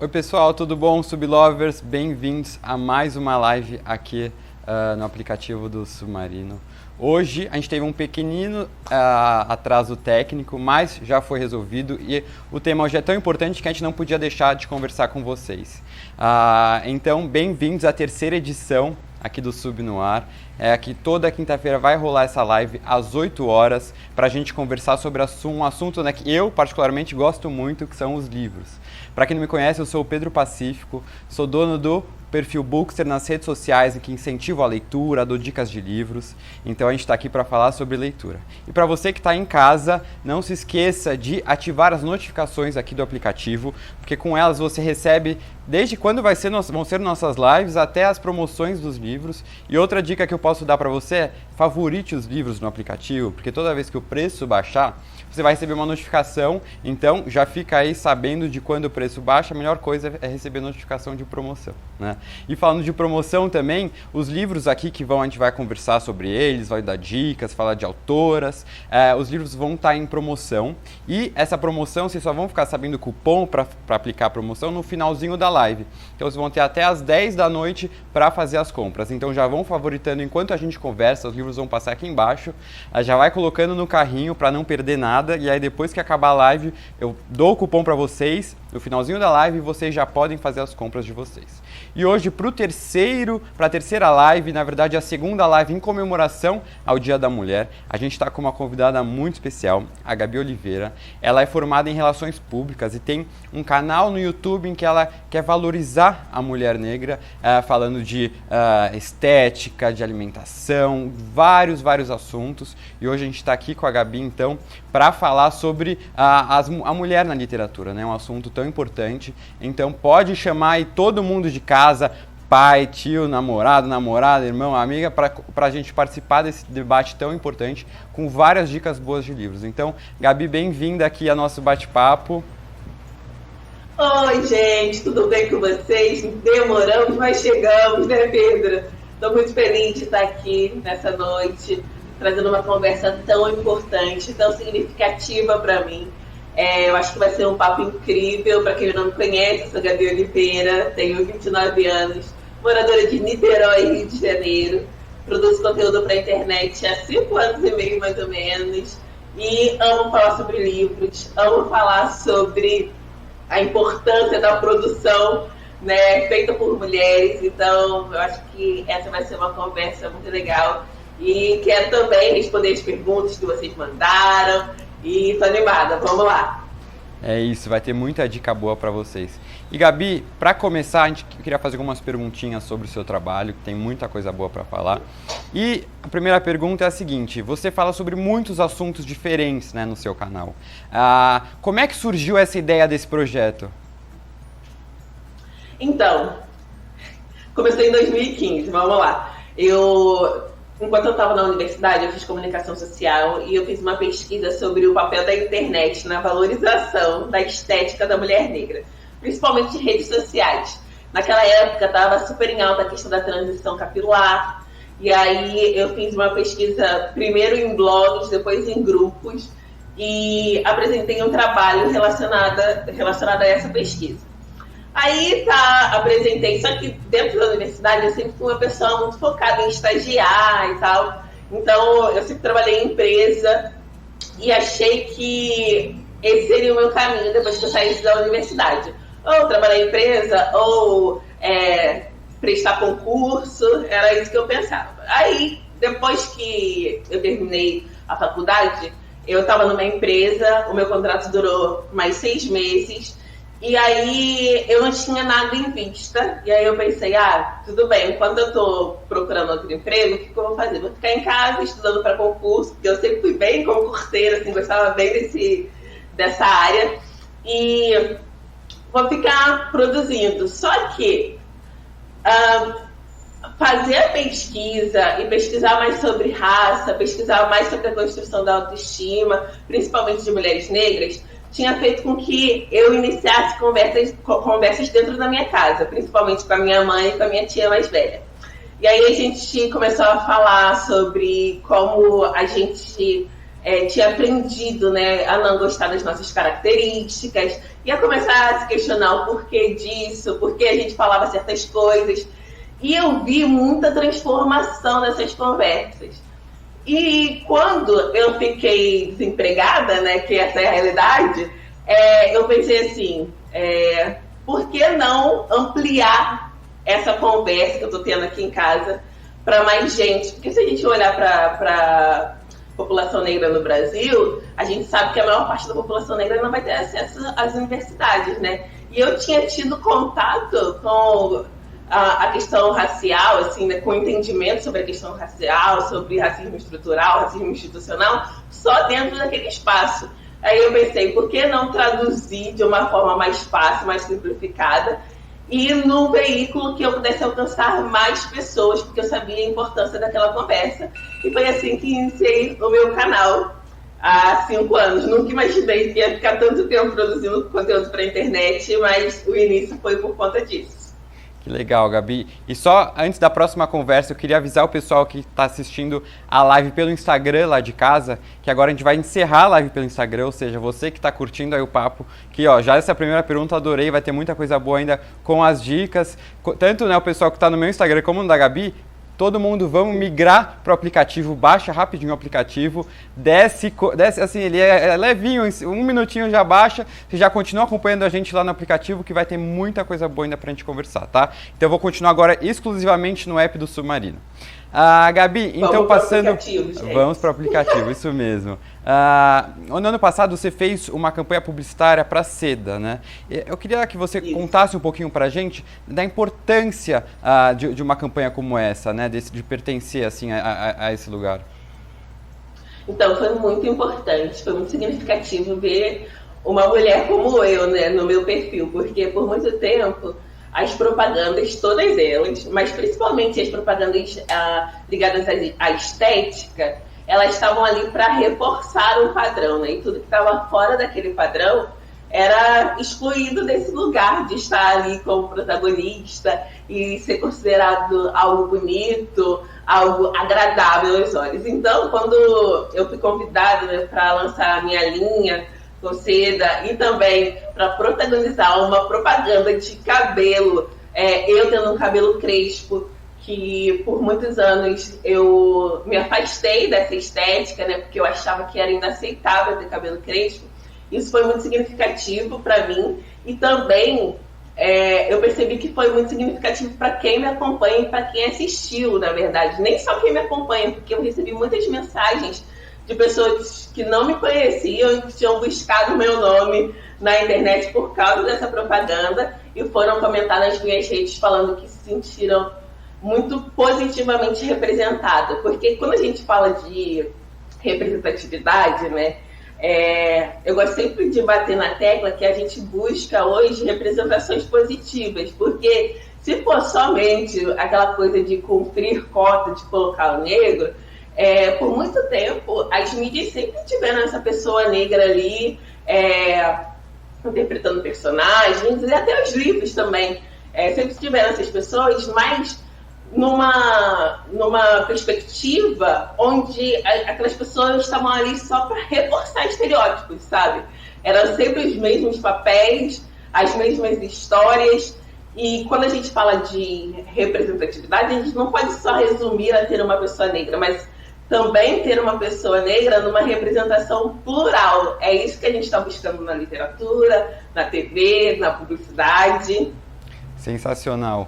Oi pessoal, tudo bom? Sublovers, bem-vindos a mais uma live aqui no aplicativo do Submarino. Hoje a gente teve um pequenino atraso técnico, mas já foi resolvido e o tema hoje é tão importante que a gente não podia deixar de conversar com vocês. Então, bem-vindos à terceira edição aqui do Sub no Ar. Que toda quinta-feira vai rolar essa live às 8 horas para a gente conversar sobre um assunto, né, que eu particularmente gosto muito, que são os livros. Para quem não me conhece, eu sou o Pedro Pacífico, sou dono do perfil Bookster nas redes sociais, em que incentivo a leitura, dou dicas de livros. Então a gente está aqui para falar sobre leitura. E para você que está em casa, não se esqueça de ativar as notificações aqui do aplicativo, porque com elas você recebe desde quando vão ser nossas lives até as promoções dos livros. E outra dica que eu posso dar para você é favorite os livros no aplicativo, porque toda vez que o preço baixar, você vai receber uma notificação. Então já fica aí sabendo de quando o preço baixa. A melhor coisa é receber notificação de promoção, né? E falando de promoção também, os livros aqui que a gente vai conversar sobre eles, vai dar dicas, falar de autoras, os livros vão estar em promoção. E essa promoção, vocês só vão ficar sabendo o cupom para aplicar a promoção no finalzinho da live. Então vocês vão ter até as 10 da noite para fazer as compras. Então já vão favoritando enquanto a gente conversa, os livros vão passar aqui embaixo. Já vai colocando no carrinho para não perder nada. E aí depois que acabar a live, eu dou o cupom para vocês no finalzinho da live, vocês já podem fazer as compras de vocês. E hoje, para a terceira live, na verdade a segunda live em comemoração ao Dia da Mulher, a gente está com uma convidada muito especial, a Gabi Oliveira. Ela é formada em Relações Públicas e tem um canal no YouTube em que ela quer valorizar a mulher negra, falando de estética, de alimentação, vários assuntos. E hoje a gente está aqui com a Gabi, então, para falar sobre a mulher na literatura, né? Um assunto tão importante. Então pode chamar aí todo mundo de casa, pai, tio, namorado, namorada, irmão, amiga, para a gente participar desse debate tão importante com várias dicas boas de livros. Então, Gabi, bem-vinda aqui ao nosso bate-papo. Oi, gente, tudo bem com vocês? Demoramos, mas chegamos, né, Pedro? Estou muito feliz de estar aqui nessa noite, trazendo uma conversa tão importante, tão significativa para mim. Eu acho que vai ser um papo incrível. Para quem não me conhece, eu sou Gabi Oliveira, tenho 29 anos, moradora de Niterói, Rio de Janeiro, produzo conteúdo para a internet há 5 anos e meio, mais ou menos, e amo falar sobre livros, amo falar sobre a importância da produção, né, feita por mulheres. Então, eu acho que essa vai ser uma conversa muito legal. E quero também responder as perguntas que vocês mandaram. E tô animada, vamos lá. É isso, vai ter muita dica boa para vocês. E Gabi, para começar, a gente queria fazer algumas perguntinhas sobre o seu trabalho, que tem muita coisa boa para falar. E a primeira pergunta é a seguinte: você fala sobre muitos assuntos diferentes, né, no seu canal. Como é que surgiu essa ideia desse projeto? Então, comecei em 2015, vamos lá. Enquanto eu estava na universidade, eu fiz comunicação social e eu fiz uma pesquisa sobre o papel da internet na valorização da estética da mulher negra, principalmente de redes sociais. Naquela época estava super em alta a questão da transição capilar, e aí eu fiz uma pesquisa primeiro em blogs, depois em grupos, e apresentei um trabalho relacionado a essa pesquisa. Aí apresentei, só que dentro da universidade eu sempre fui uma pessoa muito focada em estagiar e tal. Então eu sempre trabalhei em empresa e achei que esse seria o meu caminho depois que eu saísse da universidade. Ou trabalhar em empresa, ou prestar concurso, era isso que eu pensava. Aí, depois que eu terminei a faculdade, eu estava numa empresa, o meu contrato durou mais 6 meses. E aí eu não tinha nada em vista, e aí eu pensei, tudo bem, enquanto eu tô procurando outro emprego, o que eu vou fazer? Vou ficar em casa estudando para concurso, porque eu sempre fui bem concurseira, assim, gostava bem dessa área, e vou ficar produzindo. Só que fazer a pesquisa e pesquisar mais sobre raça, pesquisar mais sobre a construção da autoestima, principalmente de mulheres negras, tinha feito com que eu iniciasse conversas dentro da minha casa, principalmente com a minha mãe e com a minha tia mais velha. E aí a gente começou a falar sobre como a gente tinha aprendido, né, a não gostar das nossas características, e a começar a se questionar o porquê disso, porque a gente falava certas coisas. E eu vi muita transformação nessas conversas. E quando eu fiquei desempregada, né, que essa é a realidade, eu pensei assim, por que não ampliar essa conversa que eu estou tendo aqui em casa para mais gente? Porque se a gente olhar para população negra no Brasil, a gente sabe que a maior parte da população negra não vai ter acesso às universidades, né? E eu tinha tido contato com a questão racial, assim, né, com entendimento sobre a questão racial, sobre racismo estrutural, racismo institucional, só dentro daquele espaço. Aí eu pensei, por que não traduzir de uma forma mais fácil, mais simplificada, e num veículo que eu pudesse alcançar mais pessoas, porque eu sabia a importância daquela conversa. E foi assim que iniciei o meu canal há 5 anos. Nunca imaginei que ia ficar tanto tempo produzindo conteúdo para a internet, mas o início foi por conta disso. Que legal, Gabi. E só antes da próxima conversa, eu queria avisar o pessoal que está assistindo a live pelo Instagram lá de casa, que agora a gente vai encerrar a live pelo Instagram, ou seja, você que está curtindo aí o papo, que ó, já essa primeira pergunta adorei, vai ter muita coisa boa ainda com as dicas, tanto, né, o pessoal que está no meu Instagram como no da Gabi. Todo mundo, vamos migrar para o aplicativo, baixa rapidinho o aplicativo, desce assim, ele é levinho, 1 minutinho já baixa, você já continua acompanhando a gente lá no aplicativo, que vai ter muita coisa boa ainda para a gente conversar, tá? Então eu vou continuar agora exclusivamente no app do Submarino. Gabi, então passando... Vamos para o aplicativo, isso mesmo. No ano passado você fez uma campanha publicitária para a Seda, né? Eu queria que você contasse um pouquinho para a gente da importância de uma campanha como essa, né? De pertencer assim, a esse lugar. Então, foi muito importante, foi muito significativo ver uma mulher como eu, né, no meu perfil, porque por muito tempo as propagandas, todas elas, mas principalmente as propagandas ligadas à estética, elas estavam ali para reforçar um padrão, né? E tudo que estava fora daquele padrão era excluído desse lugar de estar ali como protagonista e ser considerado algo bonito, algo agradável aos olhos. Então, quando eu fui convidada, né, para lançar a minha linha com Seda e também para protagonizar uma propaganda de cabelo, eu tendo um cabelo crespo, que por muitos anos eu me afastei dessa estética, né, porque eu achava que era inaceitável ter cabelo crespo. Isso foi muito significativo para mim e também eu percebi que foi muito significativo para quem me acompanha e para quem assistiu, na verdade. Nem só quem me acompanha, porque eu recebi muitas mensagens de pessoas que não me conheciam e que tinham buscado o meu nome na internet por causa dessa propaganda e foram comentar nas minhas redes falando que se sentiram muito positivamente representadas. Porque quando a gente fala de representatividade, né, eu gosto sempre de bater na tecla que a gente busca hoje representações positivas, porque se for somente aquela coisa de cumprir cota, de colocar o negro, por muito tempo as mídias sempre tiveram essa pessoa negra ali, interpretando personagens, e até os livros também sempre tiveram essas pessoas, mas numa perspectiva onde aquelas pessoas estavam ali só para reforçar estereótipos, sabe? Eram sempre os mesmos papéis, as mesmas histórias, e quando a gente fala de representatividade, a gente não pode só resumir a ter uma pessoa negra, mas também ter uma pessoa negra numa representação plural. É isso que a gente está buscando na literatura, na TV, na publicidade. Sensacional.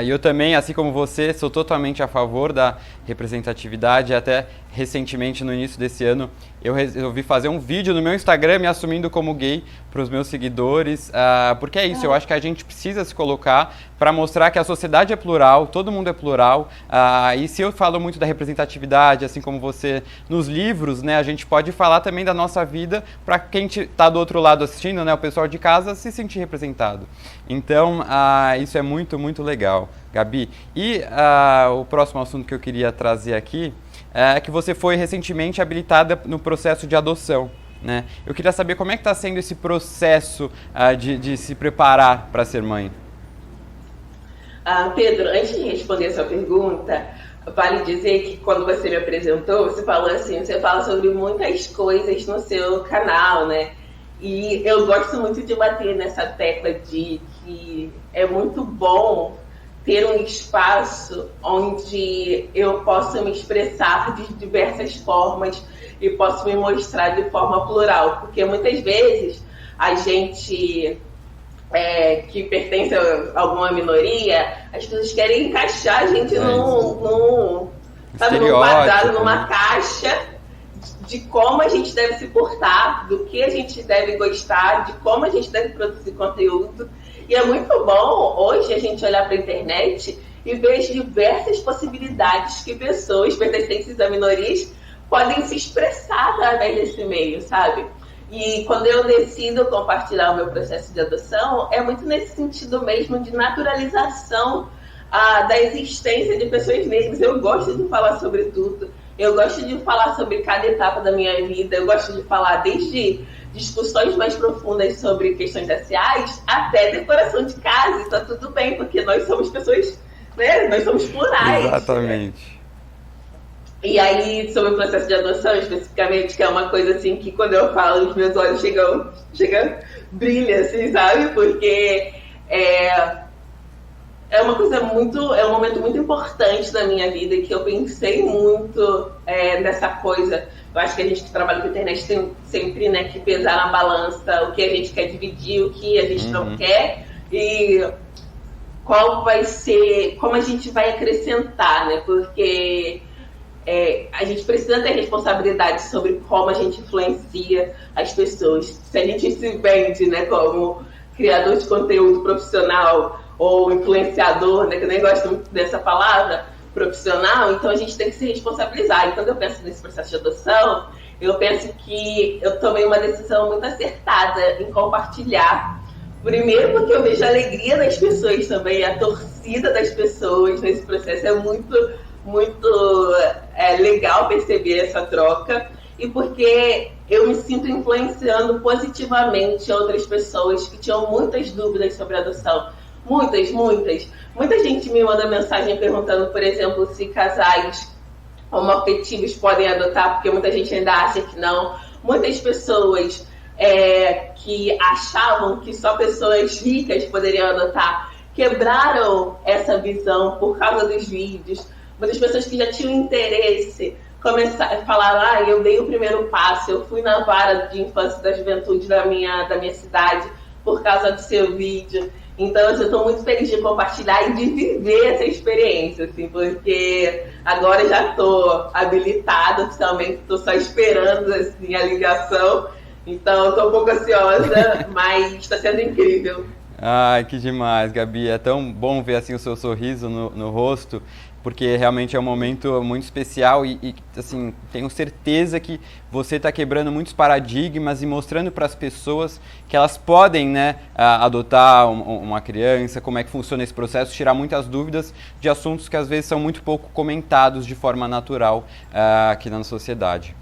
E eu também, assim como você, sou totalmente a favor da representatividade. Até recentemente, no início desse ano, eu resolvi fazer um vídeo no meu Instagram me assumindo como gay para os meus seguidores, porque é isso, eu acho que a gente precisa se colocar para mostrar que a sociedade é plural, todo mundo é plural, e se eu falo muito da representatividade, assim como você, nos livros, né, a gente pode falar também da nossa vida para quem está do outro lado assistindo, né, o pessoal de casa, se sentir representado. Então, isso é muito, muito legal, Gabi. E o próximo assunto que eu queria trazer aqui é que você foi recentemente habilitada no processo de adoção, né? Eu queria saber como é que está sendo esse processo de se preparar para ser mãe. Pedro, antes de responder a sua pergunta, vale dizer que quando você me apresentou, você falou assim, você fala sobre muitas coisas no seu canal, né? E eu gosto muito de bater nessa tecla de que é muito bom ter um espaço onde eu possa me expressar de diversas formas e posso me mostrar de forma plural, porque muitas vezes a gente que pertence a alguma minoria, as pessoas querem encaixar a gente num quadrado, numa caixa de como a gente deve se portar, do que a gente deve gostar, de como a gente deve produzir conteúdo. E é muito bom hoje a gente olhar para a internet e ver as diversas possibilidades que pessoas pertencentes a minorias podem se expressar através desse meio, sabe? E quando eu decido compartilhar o meu processo de adoção, é muito nesse sentido mesmo de naturalização da existência de pessoas negras. Eu gosto de falar sobre tudo. Eu gosto de falar sobre cada etapa da minha vida. Eu gosto de falar desde discussões mais profundas sobre questões raciais até decoração de casa. E tá tudo bem, porque nós somos pessoas, né? Nós somos plurais. Exatamente. E aí, sobre o processo de adoção, especificamente, que é uma coisa assim que quando eu falo, os meus olhos chegam brilha, assim, sabe? Porque é uma coisa é um momento muito importante da minha vida, que eu pensei muito nessa coisa. Eu acho que a gente que trabalha com a internet tem sempre, né, que pesar na balança o que a gente quer dividir, o que a gente não quer, e qual vai ser, como a gente vai acrescentar, né? Porque a gente precisa ter responsabilidade sobre como a gente influencia as pessoas. Se a gente se vende, né, como criador de conteúdo profissional ou influenciador, né, que eu nem gosto muito dessa palavra, profissional, então a gente tem que se responsabilizar. E quando eu penso nesse processo de adoção, eu penso que eu tomei uma decisão muito acertada em compartilhar. Primeiro porque eu vejo a alegria das pessoas também, a torcida das pessoas nesse processo. É muito legal perceber essa troca, e porque eu me sinto influenciando positivamente outras pessoas que tinham muitas dúvidas sobre a adoção. Muita gente me manda mensagem perguntando, por exemplo, se casais homoafetivos podem adotar, porque muita gente ainda acha que não. Muitas pessoas que achavam que só pessoas ricas poderiam adotar quebraram essa visão por causa dos vídeos. Muitas pessoas que já tinham interesse falaram, eu dei o primeiro passo, eu fui na vara de infância e da juventude da minha cidade por causa do seu vídeo. Então, eu estou muito feliz de compartilhar e de viver essa experiência, assim, porque agora já estou habilitada oficialmente, estou só esperando assim, a ligação. Então, estou um pouco ansiosa, mas está sendo incrível. Ai, que demais, Gabi. É tão bom ver assim o seu sorriso no rosto, porque realmente é um momento muito especial e assim, tenho certeza que você está quebrando muitos paradigmas e mostrando para as pessoas que elas podem, né, adotar uma criança, como é que funciona esse processo, tirar muitas dúvidas de assuntos que às vezes são muito pouco comentados de forma natural aqui na sociedade.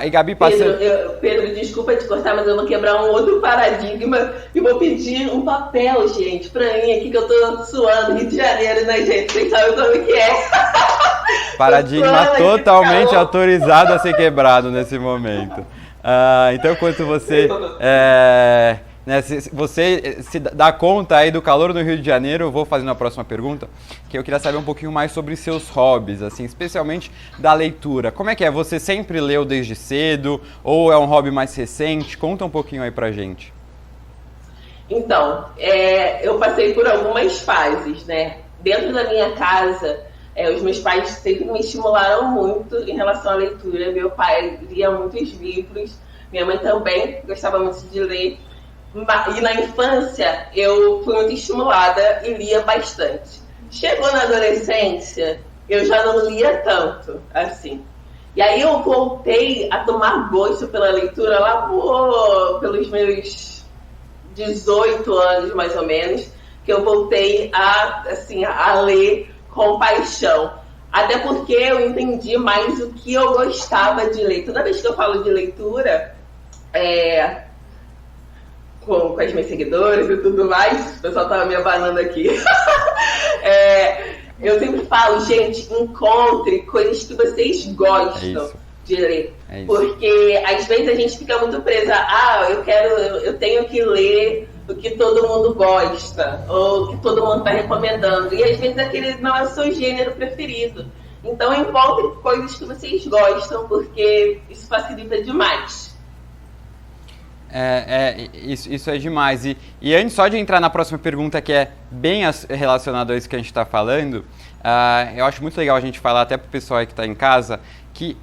E Gabi, passando... Pedro, desculpa te cortar, mas eu vou quebrar um outro paradigma e vou pedir um papel, gente, pra mim aqui, que eu tô suando, Rio de Janeiro, né, gente? Vocês sabem como que é. Paradigma totalmente autorizado a ser quebrado nesse momento. Então, enquanto você... né, se você se dá conta aí do calor no Rio de Janeiro, eu vou fazendo a próxima pergunta, que eu queria saber um pouquinho mais sobre seus hobbies, assim, especialmente da leitura. Como é que é? Você sempre leu desde cedo ou é um hobby mais recente? Conta um pouquinho aí pra gente. Então, eu passei por algumas fases, né? Dentro da minha casa, os meus pais sempre me estimularam muito em relação à leitura. Meu pai lia muitos livros, minha mãe também gostava muito de ler. E na infância eu fui muito estimulada e lia bastante. Chegou na adolescência, eu já não lia tanto, assim. E aí eu voltei a tomar gosto pela leitura lá pelos meus 18 anos, mais ou menos, que eu voltei a ler com paixão. Até porque eu entendi mais o que eu gostava de ler. Toda vez que eu falo de leitura, com as minhas seguidoras e tudo mais, o pessoal tava me abanando aqui. Eu sempre falo, gente, encontre coisas que vocês gostam de ler. Porque às vezes a gente fica muito presa, eu tenho que ler o que todo mundo gosta, ou o que todo mundo está recomendando. E às vezes aquele não é o seu gênero preferido. Então encontre coisas que vocês gostam, porque isso facilita demais. Isso é demais. E antes só de entrar na próxima pergunta, que é bem relacionada a isso que a gente está falando, eu acho muito legal a gente falar até para o pessoal aí que está em casa, que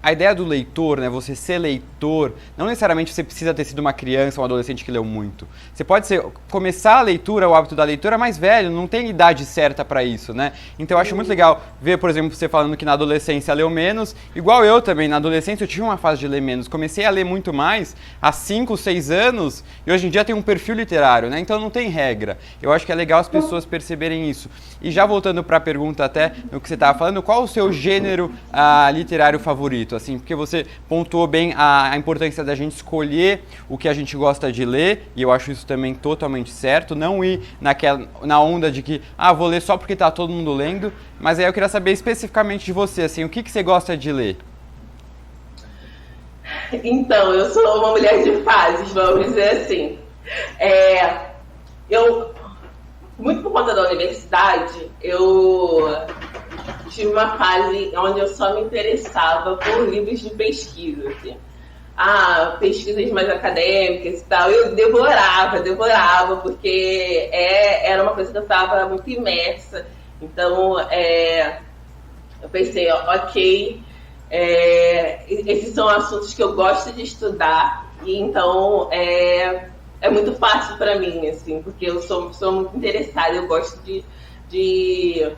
a ideia do leitor, né, você ser leitor, não necessariamente você precisa ter sido uma criança ou um adolescente que leu muito. Você pode começar a leitura, o hábito da leitura mais velho, não tem idade certa para isso, né? Então eu acho muito legal ver, por exemplo, você falando que na adolescência leu menos, igual eu também, na adolescência eu tive uma fase de ler menos, comecei a ler muito mais há 5, 6 anos e hoje em dia tenho um perfil literário, né? Então não tem regra. Eu acho que é legal as pessoas perceberem isso. E já voltando para a pergunta até no que você estava falando, qual o seu gênero literário favorito? Assim, porque você pontuou bem a importância da gente escolher o que a gente gosta de ler, e eu acho isso também totalmente certo, não ir na onda de que, vou ler só porque está todo mundo lendo, mas aí eu queria saber especificamente de você, assim, o que você gosta de ler? Então, eu sou uma mulher de fases, vamos dizer assim. Muito por conta da universidade, eu tive uma fase onde eu só me interessava por livros de pesquisa, assim. Pesquisas mais acadêmicas e tal. Eu devorava, porque era uma coisa que eu estava muito imersa. Então, eu pensei, ok, esses são assuntos que eu gosto de estudar, e então é muito fácil para mim, assim, porque eu sou muito interessada, eu gosto de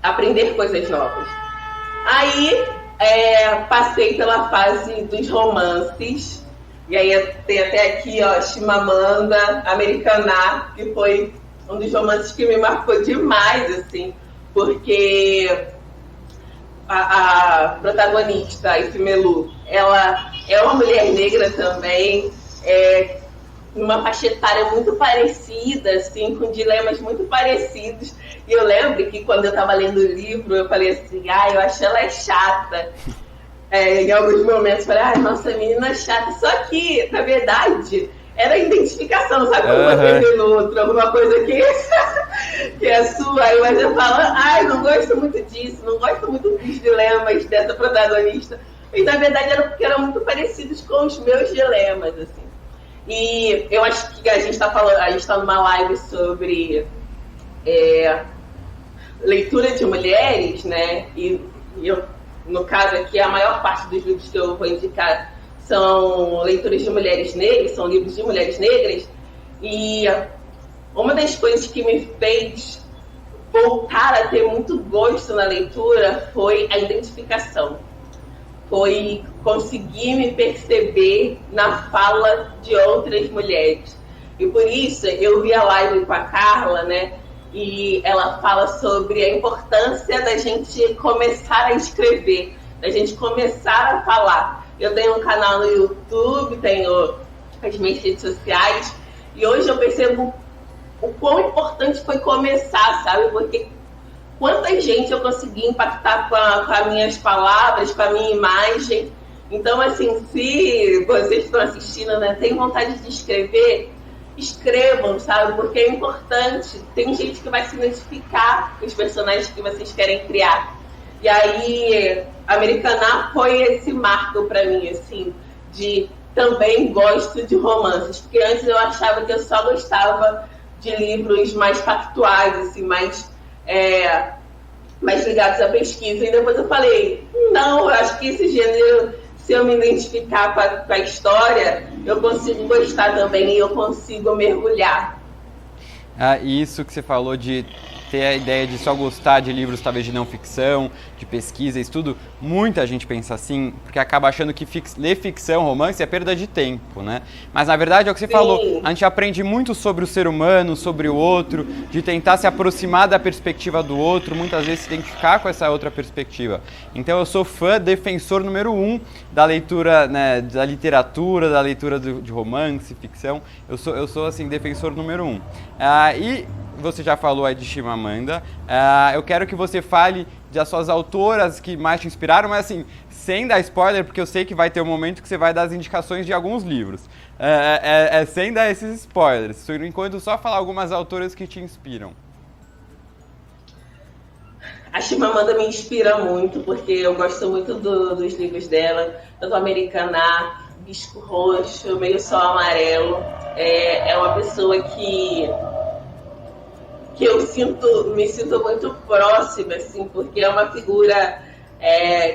aprender coisas novas. Aí passei pela fase dos romances, e aí tem até aqui, Chimamanda, Americaná, que foi um dos romances que me marcou demais, assim, porque a protagonista, Ifemelu, ela é uma mulher negra também, numa faixa etária muito parecida, assim, com dilemas muito parecidos. E eu lembro que quando eu estava lendo o livro, eu falei assim, eu acho ela chata. Em alguns momentos, eu falei, nossa, menina chata. Só que, na verdade, era a identificação, sabe? Quando você vê no outro, alguma coisa que é sua. Aí você fala, não gosto muito disso, não gosto muito dos dilemas dessa protagonista. E, na verdade, era porque eram muito parecidos com os meus dilemas, assim. E eu acho que a gente está numa live sobre leitura de mulheres, né? E eu, no caso aqui, a maior parte dos livros que eu vou indicar são leituras de mulheres negras, são livros de mulheres negras. E uma das coisas que me fez voltar a ter muito gosto na leitura foi a identificação. Foi conseguir me perceber na fala de outras mulheres. E por isso eu vi a live com a Carla, né? E ela fala sobre a importância da gente começar a escrever, da gente começar a falar. Eu tenho um canal no YouTube, tenho as minhas redes sociais, e hoje eu percebo o quão importante foi começar, sabe? Porque quanta gente eu consegui impactar com as minhas palavras, com a minha imagem. Então, assim, se vocês estão assistindo, né, tem vontade de escrever, escrevam, sabe? Porque é importante. Tem gente que vai se identificar com os personagens que vocês querem criar. E aí, Americaná foi esse marco para mim, assim, de também gosto de romances. Porque antes eu achava que eu só gostava de livros mais factuais, assim, mais ligados à pesquisa. E depois eu falei, não, eu acho que esse gênero, se eu me identificar com a história, eu consigo gostar também e eu consigo mergulhar. E isso que você falou de ter a ideia de só gostar de livros talvez de não ficção, de pesquisa, estudo, muita gente pensa assim, porque acaba achando que ler ficção, romance é perda de tempo, né? Mas na verdade é o que você falou, a gente aprende muito sobre o ser humano, sobre o outro, de tentar se aproximar da perspectiva do outro, muitas vezes se identificar com essa outra perspectiva. Então eu sou defensor número 1 da leitura, né, da literatura, da leitura de romance, ficção, eu sou assim, defensor número 1. E você já falou aí de Chimamanda, eu quero que você fale das suas autoras que mais te inspiraram, mas assim, sem dar spoiler, porque eu sei que vai ter um momento que você vai dar as indicações de alguns livros. Sem dar esses spoilers, por enquanto só falar algumas autoras que te inspiram. A Chimamanda me inspira muito, porque eu gosto muito dos livros dela, tanto Americaná, Bisco Roxo, Meio Sol Amarelo. É uma pessoa que eu me sinto muito próxima, assim, porque é uma figura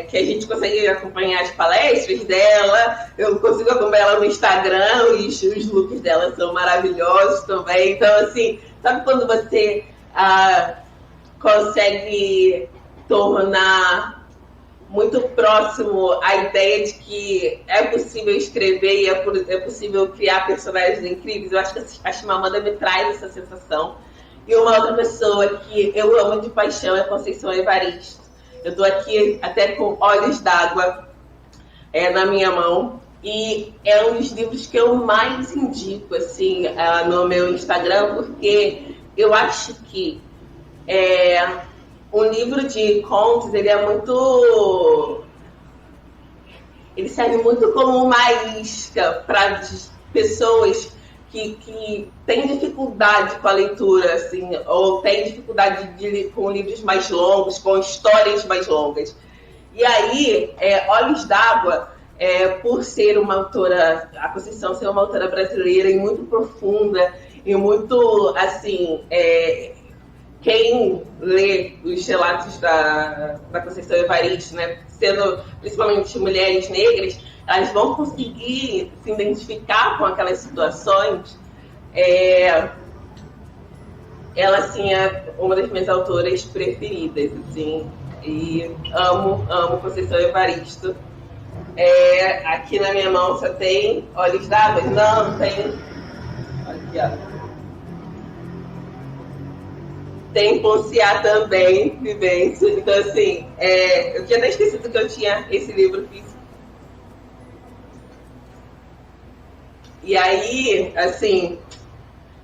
que a gente consegue acompanhar as palestras dela, eu consigo acompanhar ela no Instagram, e os looks dela são maravilhosos também. Então, assim, sabe quando você consegue tornar muito próximo a ideia de que é possível escrever e é possível criar personagens incríveis? Eu acho que a Chimamanda me traz essa sensação. E uma outra pessoa que eu amo de paixão é a Conceição Evaristo. Eu estou aqui até com Olhos d'Água na minha mão. E é um dos livros que eu mais indico assim, no meu Instagram, porque eu acho que um livro de contos, ele serve muito como uma isca para pessoas que têm dificuldade com a leitura, assim, ou têm dificuldade com livros mais longos, com histórias mais longas. E aí, Olhos d'Água, por ser uma autora, a Conceição ser uma autora brasileira e muito profunda, e muito, assim, quem lê os relatos da Conceição Evaristo, né, sendo principalmente mulheres negras, elas vão conseguir se identificar com aquelas situações. Ela, assim, é uma das minhas autoras preferidas, assim, e amo Conceição Evaristo. Aqui na minha mão só tem Olhos d'Água? Não, tem... Aqui, ó. Tem Ponciá também, Vivência. Então, assim, eu tinha até esquecido que eu tinha esse livro físico. E aí, assim,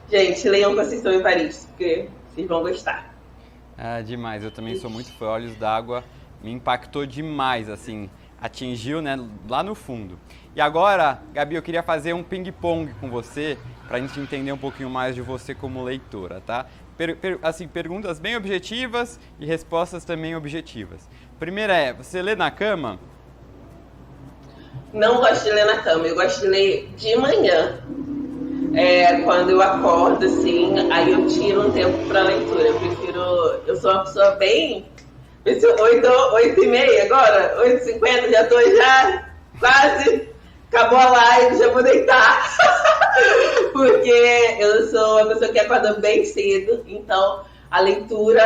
gente, leiam Conceição Evaristo, porque vocês vão gostar. Demais, eu também sou muito fã. Olhos d'Água me impactou demais, assim, atingiu, né, lá no fundo. E agora, Gabi, eu queria fazer um ping-pong com você, pra gente entender um pouquinho mais de você como leitora, tá? Assim, perguntas bem objetivas e respostas também objetivas. Primeira você lê na cama? Não gosto de ler na cama, eu gosto de ler de manhã. Quando eu acordo, assim, aí eu tiro um tempo para leitura. Eu sou uma pessoa bem... 8h30 agora, 8h50, já tô quase... Acabou a live, já vou deitar. Porque eu sou uma pessoa que acorda bem cedo, então a leitura,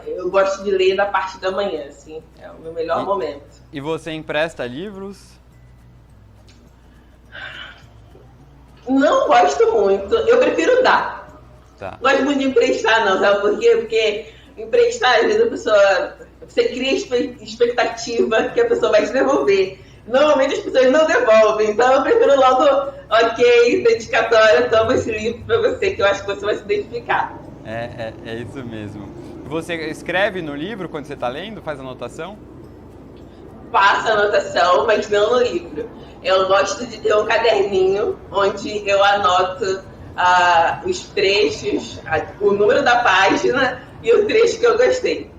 eu gosto de ler na parte da manhã, assim, é o meu melhor momento. E você empresta livros? Não gosto muito, eu prefiro dar. Tá. Não gosto muito de emprestar, não, sabe por quê? Porque emprestar, às vezes você cria expectativa que a pessoa vai te devolver. Normalmente as pessoas não devolvem, então eu prefiro logo, dedicatória, toma esse livro pra você, que eu acho que você vai se identificar. É isso mesmo. Você escreve no livro quando você está lendo? Faz anotação? Faço anotação, mas não no livro. Eu gosto de ter um caderninho onde eu anoto os trechos, o número da página e o trecho que eu gostei.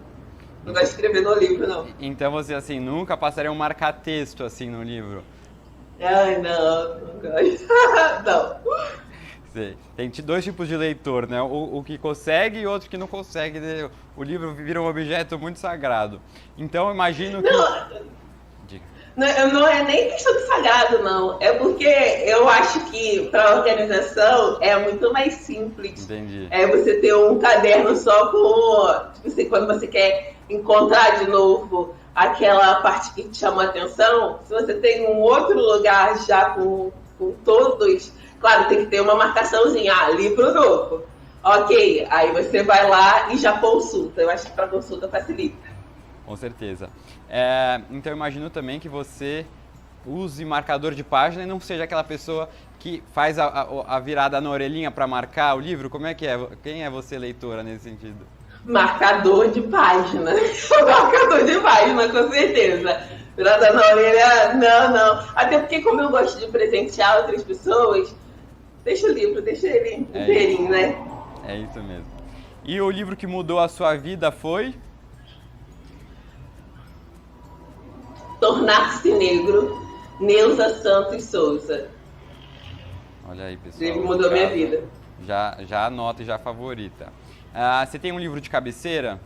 Não gosto de escrever no livro, não. Então você, assim, nunca passaria um marca-texto, assim, no livro? Ai, não gosto. Não. Sei. Tem dois tipos de leitor, né? O que consegue e outro que não consegue. O livro vira um objeto muito sagrado. Então, eu imagino que... Não é nem questão de sagrado, não. É porque eu acho que para organização é muito mais simples. Entendi. Você ter um caderno só com... Tipo assim, quando você quer encontrar de novo aquela parte que te chamou a atenção, se você tem um outro lugar já com todos... Claro, tem que ter uma marcaçãozinha. Livro novo. Ok, aí você vai lá e já consulta. Eu acho que para consulta facilita. Com certeza. Então eu imagino também que você use marcador de página e não seja aquela pessoa que faz a virada na orelhinha para marcar o livro? Como é que é? Quem é você, leitora, nesse sentido? Marcador de página. Marcador de página, com certeza. Virada na orelha, não. Até porque, como eu gosto de presentear outras pessoas, deixa o livro, deixa ele inteirinho, né? É isso mesmo. E o livro que mudou a sua vida foi? Tornar-se Negro, Neuza Santos Souza. Olha aí, pessoal. Ele mudou minha vida. Já anota e já favorita. Você tem um livro de cabeceira?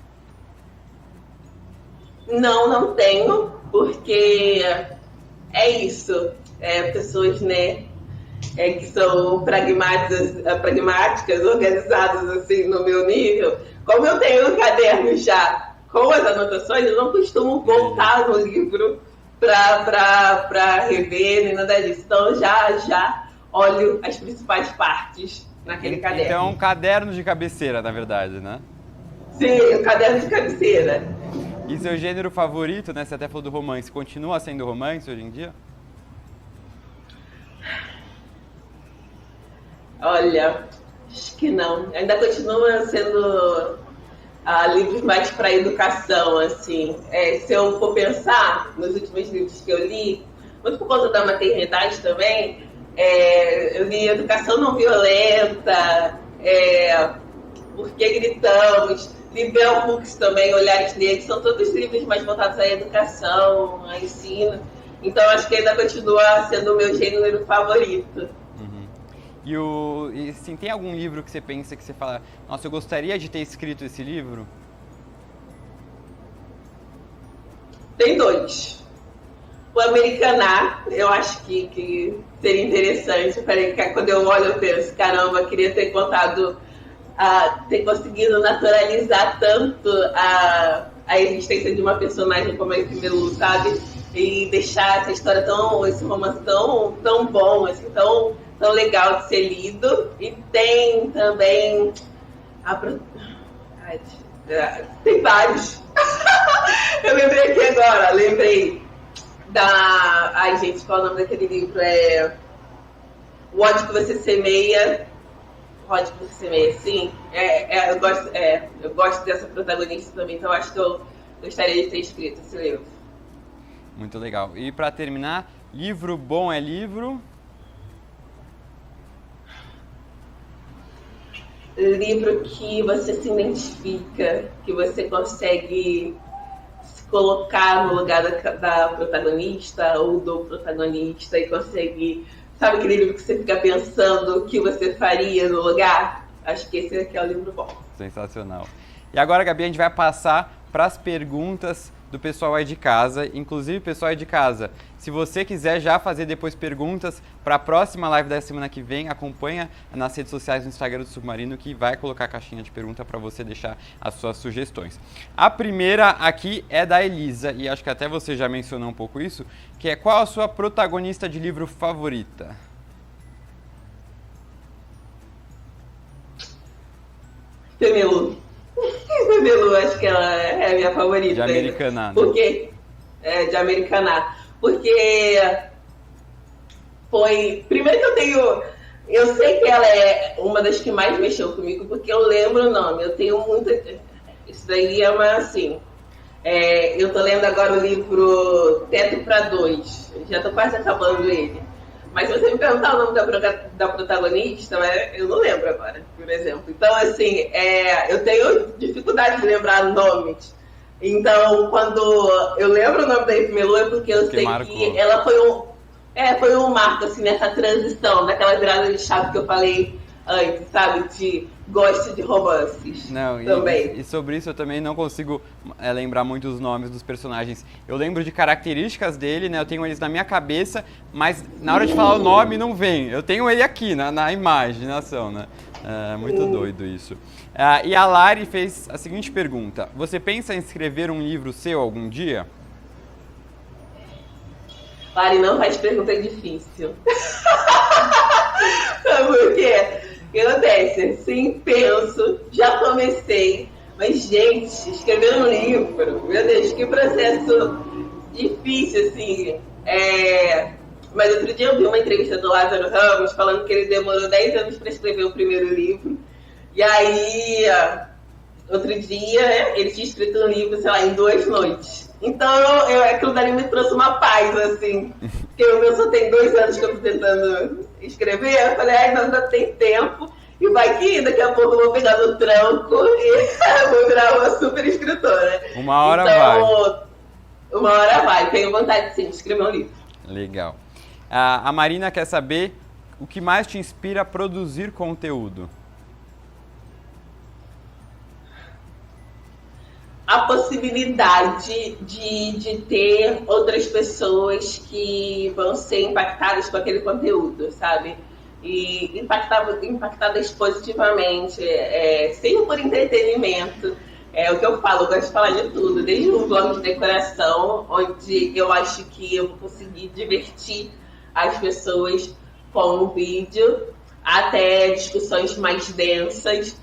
Não tenho, porque é isso. Pessoas, né, que são pragmáticas, organizadas assim no meu nível. Como eu tenho um caderno já com as anotações, eu não costumo voltar no livro para rever nem nada disso. Então já olho as principais partes naquele caderno. Então é um caderno de cabeceira, na verdade, né? Sim, um caderno de cabeceira. E seu gênero favorito, né? Você até falou do romance. Continua sendo romance hoje em dia? Olha, acho que não. Ainda continua sendo livros mais para educação, assim. Se eu for pensar nos últimos livros que eu li, muito por conta da maternidade também, eu li Educação Não Violenta, Por que Gritamos, li Bell Hooks também, Olhares Negros, são todos livros mais voltados à educação, ao ensino. Então acho que ainda continua sendo o meu gênero favorito. E assim, tem algum livro que você pensa, que você fala, nossa, eu gostaria de ter escrito esse livro? Tem 2. O Americaná, eu acho que seria interessante. Quando eu olho, eu penso, caramba, queria ter ter conseguido naturalizar tanto a existência de uma personagem como a Melu, sabe? E deixar essa história esse romance tão bom, assim, tão legal de ser lido. E tem também tem vários. Eu lembrei aqui agora, ai, gente, qual é o nome daquele livro? O ódio que você semeia. O ódio que você semeia, sim. Eu gosto dessa protagonista também, então acho que eu gostaria de ter escrito esse livro. Muito legal. E para terminar, livro bom é livro? Livro que você se identifica, que você consegue se colocar no lugar da protagonista ou do protagonista e consegue... Sabe aquele livro que você fica pensando o que você faria no lugar? Acho que esse aqui é o livro bom. Sensacional. E agora, Gabi, a gente vai passar para as perguntas do pessoal aí de casa. Inclusive, pessoal aí de casa, se você quiser já fazer depois perguntas para a próxima live da semana que vem, acompanha nas redes sociais do Instagram do Submarino, que vai colocar a caixinha de pergunta para você deixar as suas sugestões. A primeira aqui é da Elisa, e acho que até você já mencionou um pouco isso, que é: qual a sua protagonista de livro favorita? Melu, acho que ela é a minha favorita. De Americaná, né? Porque de Americaná. Porque foi... Primeiro que eu sei que ela é uma das que mais mexeu comigo, porque eu lembro o nome. Eu tenho muita... Isso daí é uma, assim... eu tô lendo agora o livro Teto para Dois. Já tô quase acabando ele. Mas se você me perguntar o nome da protagonista, eu não lembro agora, por exemplo. Então, assim, eu tenho dificuldade de lembrar nomes. Então, quando eu lembro o nome da Melu, é porque eu sei marcou. Que ela foi um marco, assim, nessa transição, daquela virada de chave que eu falei antes, sabe? De gosto de romances. Não, também. E sobre isso eu também não consigo lembrar muito os nomes dos personagens. Eu lembro de características dele, né? Eu tenho eles na minha cabeça, mas na hora de falar o nome não vem. Eu tenho ele aqui, na imaginação, né? É muito doido isso. E a Lari fez a seguinte pergunta: você pensa em escrever um livro seu algum dia? Lari, não faz pergunta difícil. Por quê? O que acontece? Sim, penso, já comecei, mas, gente, escrever um livro, meu Deus, que processo difícil, assim. Mas outro dia eu vi uma entrevista do Lázaro Ramos falando que ele demorou 10 anos para escrever o primeiro livro. E aí, outro dia, ele tinha escrito um livro, sei lá, em 2 noites. Então, aquilo dali me trouxe uma paz, assim. Porque o meu só tem 2 anos que eu tô tentando escrever. Eu falei, ainda tem tempo. E vai que daqui a pouco eu vou pegar no tranco e vou virar uma super escritora. Uma hora vai. Uma hora vai. Tenho vontade, sim, de escrever um livro. Legal. A Marina quer saber o que mais te inspira a produzir conteúdo. A possibilidade de ter outras pessoas que vão ser impactadas com aquele conteúdo, sabe? E impactadas positivamente, seja por entretenimento. É o que eu falo, eu gosto de falar de tudo, desde um blog de decoração, onde eu acho que eu vou conseguir divertir as pessoas com um vídeo, até discussões mais densas.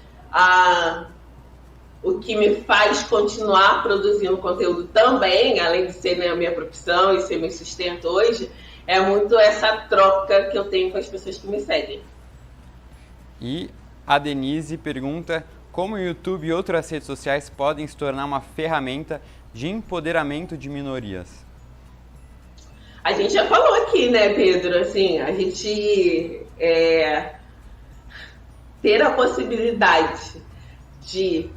O que me faz continuar produzindo conteúdo também, além de ser, né, a minha profissão e ser meu sustento hoje, é muito essa troca que eu tenho com as pessoas que me seguem. E a Denise pergunta como o YouTube e outras redes sociais podem se tornar uma ferramenta de empoderamento de minorias. A gente já falou aqui, né, Pedro? Assim, a gente ter a possibilidade de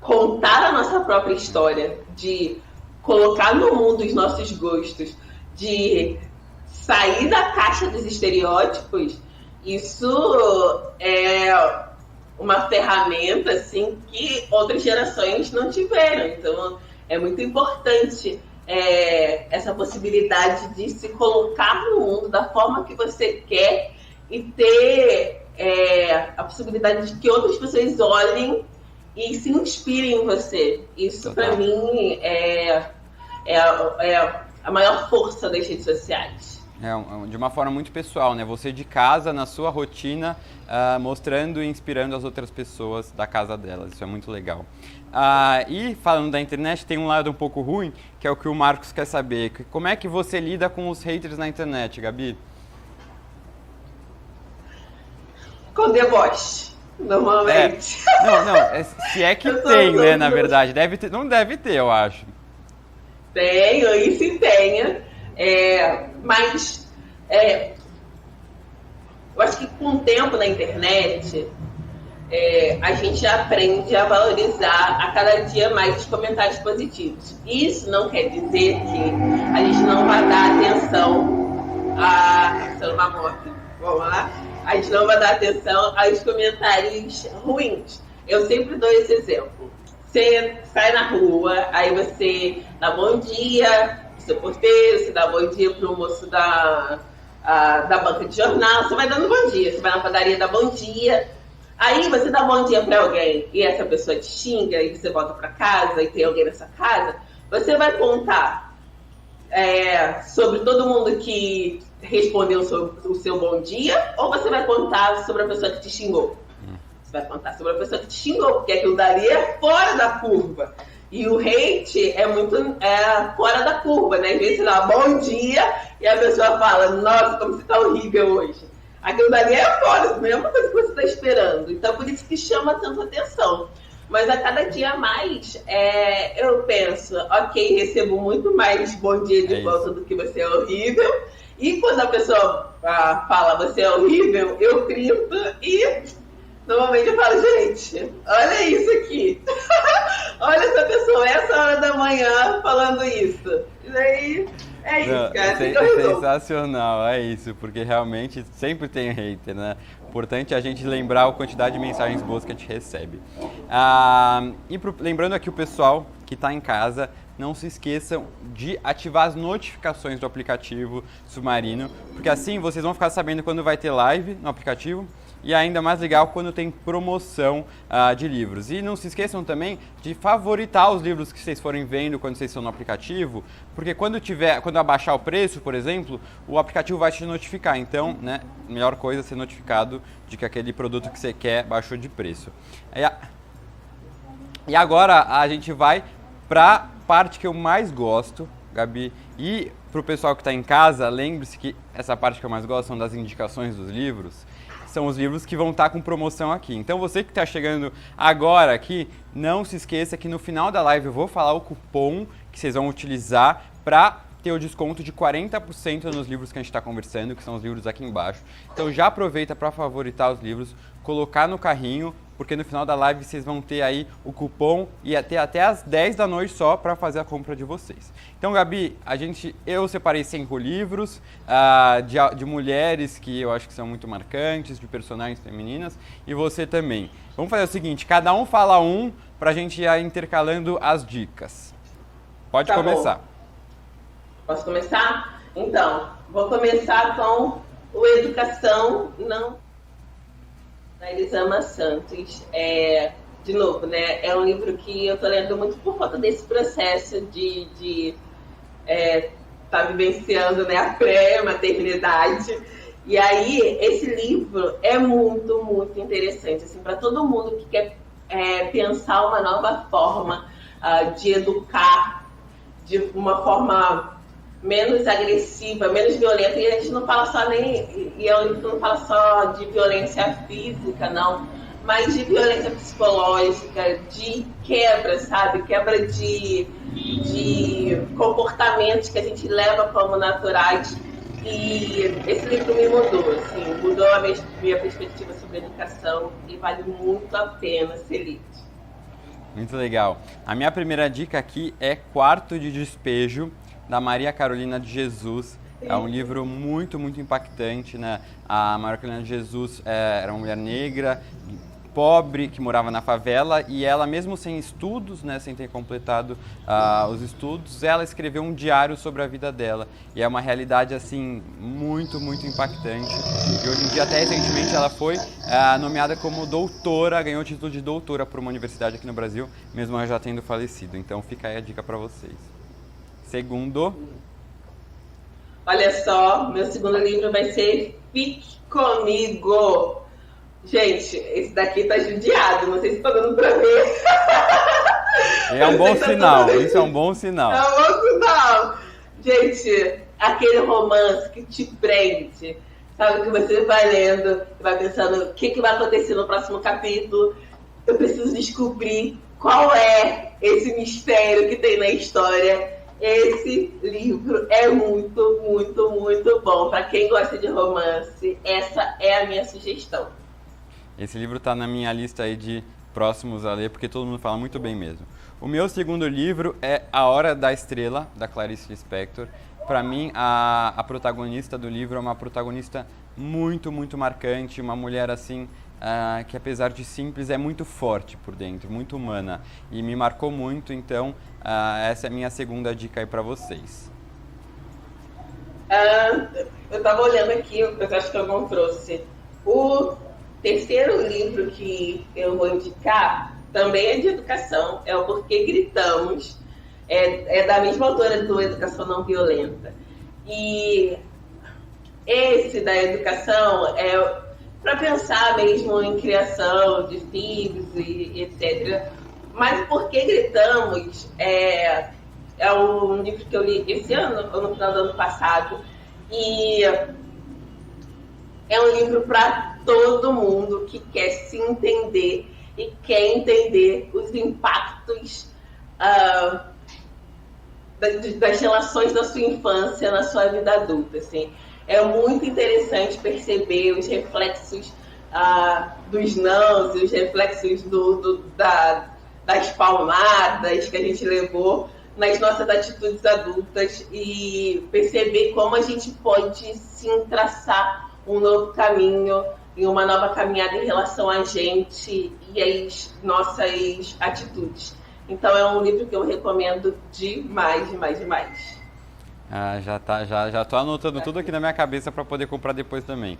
contar a nossa própria história, de colocar no mundo os nossos gostos, de sair da caixa dos estereótipos, isso é uma ferramenta assim, que outras gerações não tiveram. Então, é muito importante essa possibilidade de se colocar no mundo da forma que você quer e ter a possibilidade de que outras pessoas olhem e se inspirem em você. Isso, para mim, é a maior força das redes sociais. De uma forma muito pessoal, né? Você de casa, na sua rotina, mostrando e inspirando as outras pessoas da casa delas. Isso é muito legal. E falando da internet, tem um lado um pouco ruim, que é o que o Marcos quer saber. Como é que você lida com os haters na internet, Gabi? Com deboche, normalmente. Se é que tem, né, na verdade. Não deve ter, eu acho. Tenho, e sim tenha. Mas eu acho que com o tempo na internet a gente aprende a valorizar a cada dia mais os comentários positivos. Isso não quer dizer que a gente não vai dar atenção a gente não vai dar atenção aos comentários ruins. Eu sempre dou esse exemplo. Você sai na rua, aí você dá bom dia pro seu porteiro, você dá bom dia pro moço da banca de jornal, você vai dando bom dia, você vai na padaria, dá bom dia. Aí você dá bom dia pra alguém e essa pessoa te xinga e você volta pra casa e tem alguém nessa casa, você vai contar sobre todo mundo que respondeu sobre o seu bom dia, ou você vai contar sobre a pessoa que te xingou? Você vai contar sobre a pessoa que te xingou, porque aquilo dali é fora da curva. E o hate é muito fora da curva, né? Às vezes você dá bom dia e a pessoa fala, nossa, como você tá horrível hoje. Aquilo dali é fora, não é uma coisa que você está esperando. Então, por isso que chama tanta atenção. Mas a cada dia mais, eu penso, ok, recebo muito mais bom dia de volta do que você é horrível. E quando a pessoa fala você é horrível, eu printo e normalmente eu falo, gente, olha isso aqui. Olha essa pessoa, essa hora da manhã falando isso. E daí é isso, cara. Sensacional, é isso, porque realmente sempre tem hater, né? Importante a gente lembrar a quantidade de mensagens boas que a gente recebe. Lembrando aqui o pessoal que está em casa, não se esqueçam de ativar as notificações do aplicativo Submarino, porque assim vocês vão ficar sabendo quando vai ter live no aplicativo e ainda mais legal quando tem promoção de livros. E não se esqueçam também de favoritar os livros que vocês forem vendo quando vocês estão no aplicativo, porque quando abaixar o preço, por exemplo, o aplicativo vai te notificar. Então, né, melhor coisa é ser notificado de que aquele produto que você quer baixou de preço. E agora a gente vai para a parte que eu mais gosto, Gabi, e para o pessoal que está em casa, lembre-se que essa parte que eu mais gosto são das indicações dos livros. São os livros que vão estar com promoção aqui. Então você que está chegando agora aqui, não se esqueça que no final da live eu vou falar o cupom que vocês vão utilizar para ter o desconto de 40% nos livros que a gente está conversando, que são os livros aqui embaixo. Então já aproveita para favoritar os livros, colocar no carrinho, porque no final da live vocês vão ter aí o cupom e até às 10 da noite só para fazer a compra de vocês. Então, Gabi, eu separei 5 livros de mulheres que eu acho que são muito marcantes, de personagens femininas, e você também. Vamos fazer o seguinte, cada um fala um para a gente ir intercalando as dicas. Pode começar. Bom. Posso começar? Então, vou começar com o Educação Não... da Elisama Santos. De novo, né? É um livro que eu tô lendo muito por conta desse processo de tá vivenciando, né, a pré-maternidade. E aí, esse livro é muito, muito interessante, assim, para todo mundo que quer pensar uma nova forma de educar de uma forma menos agressiva, menos violenta, e a gente não fala só e é um livro que não fala só de violência física, não, mas de violência psicológica, de quebra, sabe? Quebra de comportamentos que a gente leva como naturais. E esse livro me mudou, assim, mudou a minha perspectiva sobre educação e vale muito a pena ser lido. Muito legal. A minha primeira dica aqui é Quarto de Despejo, da Maria Carolina de Jesus. É um livro muito, muito impactante, né? A Maria Carolina de Jesus era uma mulher negra, pobre, que morava na favela, e ela, mesmo sem estudos, né, sem ter completado os estudos, ela escreveu um diário sobre a vida dela. E é uma realidade, assim, muito, muito impactante. E hoje em dia, até recentemente, ela foi nomeada como doutora, ganhou o título de doutora por uma universidade aqui no Brasil, mesmo ela já tendo falecido. Então fica aí a dica para vocês. Segundo. Olha só, meu segundo livro vai ser Fique Comigo. Gente, esse daqui tá judiado, não sei se tá dando pra ver. É um bom sinal, isso é um bom sinal. É um bom sinal. Gente, aquele romance que te prende, sabe, que você vai lendo, vai pensando o que vai acontecer no próximo capítulo. Eu preciso descobrir qual é esse mistério que tem na história. Esse livro é muito, muito, muito bom. Para quem gosta de romance, essa é a minha sugestão. Esse livro está na minha lista aí de próximos a ler, porque todo mundo fala muito bem mesmo. O meu segundo livro é A Hora da Estrela, da Clarice Lispector. Para mim, a protagonista do livro é uma protagonista muito, muito marcante, uma mulher assim, que apesar de simples, é muito forte por dentro, muito humana. E me marcou muito, então essa é a minha segunda dica aí para vocês. Eu estava olhando aqui, eu acho que eu não trouxe. O terceiro livro que eu vou indicar também é de educação, é o Porquê Gritamos, é da mesma autora do Educação Não Violenta. E esse da educação é para pensar mesmo em criação de filhos e etc. Mas o Porquê Gritamos é um livro que eu li esse ano, ou no final do ano passado, e é um livro para todo mundo que quer se entender e quer entender os impactos das relações da sua infância na sua vida adulta. Assim. É muito interessante perceber os reflexos dos nãos e os reflexos das palmadas que a gente levou nas nossas atitudes adultas e perceber como a gente pode sim traçar um novo caminho e uma nova caminhada em relação a gente e as nossas atitudes. Então é um livro que eu recomendo demais, demais, demais. Já tô anotando tudo aqui na minha cabeça para poder comprar depois também.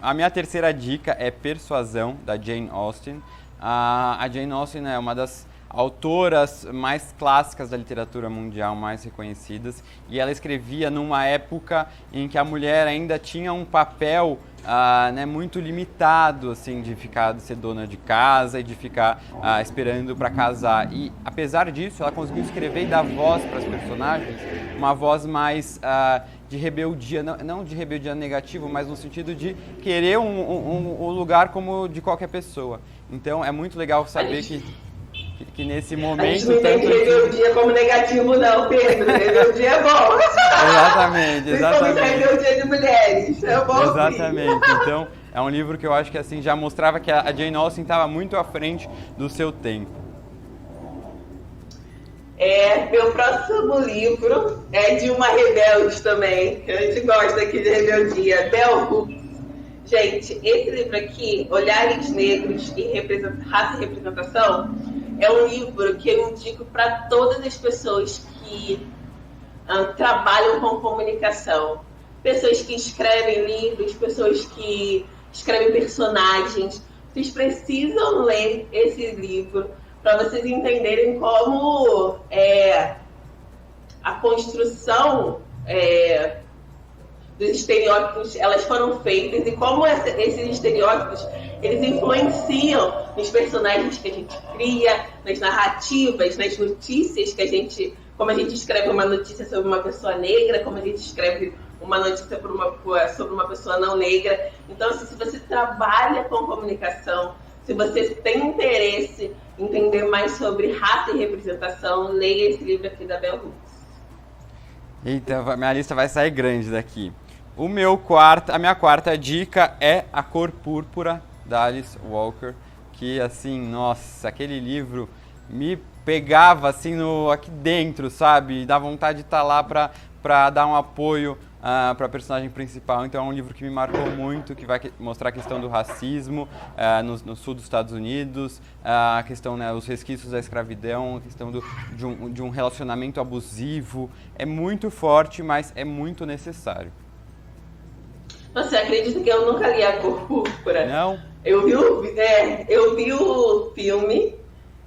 A minha terceira dica é Persuasão, da Jane Austen. A Jane Austen é uma das autoras mais clássicas da literatura mundial, mais reconhecidas, e ela escrevia numa época em que a mulher ainda tinha um papel né, muito limitado, assim, de ser dona de casa e de ficar esperando para casar. E apesar disso, ela conseguiu escrever e dar voz para as personagens, uma voz mais de rebeldia, não de rebeldia negativo, mas no sentido de querer um lugar como de qualquer pessoa. Então é muito legal saber que nesse momento... A gente não entende rebeldia como negativo não, Pedro. Rebeldia é bom. Exatamente. Principalmente a rebeldia de mulheres. É bom. Exatamente. Então, é um livro que eu acho que assim já mostrava que a Jane Austen estava muito à frente do seu tempo. Meu próximo livro é de uma rebelde também, que a gente gosta aqui de rebeldia, Bell Hooks. Gente, esse livro aqui, Olhares Negros e Raça e Representação, é um livro que eu indico para todas as pessoas que trabalham com comunicação. Pessoas que escrevem livros, pessoas que escrevem personagens. Vocês precisam ler esse livro para vocês entenderem como a construção dos estereótipos elas foram feitas e como esses estereótipos eles influenciam nos personagens que a gente cria, nas narrativas, nas notícias que a gente, como a gente escreve uma notícia sobre uma pessoa negra, como a gente escreve uma notícia sobre uma pessoa não negra. Então, assim, se você trabalha com comunicação, se você tem interesse em entender mais sobre raça e representação, leia esse livro aqui da Bell Hooks. Eita, minha lista vai sair grande daqui. A minha quarta dica é A Cor Púrpura, da Alice Walker, que assim, nossa, aquele livro me pegava assim aqui dentro, sabe? Dá vontade de estar lá para dar um apoio para a personagem principal. Então é um livro que me marcou muito, que vai mostrar a questão do racismo no sul dos Estados Unidos, a questão, né, os resquícios da escravidão, a questão de um relacionamento abusivo. É muito forte, mas é muito necessário. Você acredita que eu nunca li A Cor Púrpura? Não? Eu vi o filme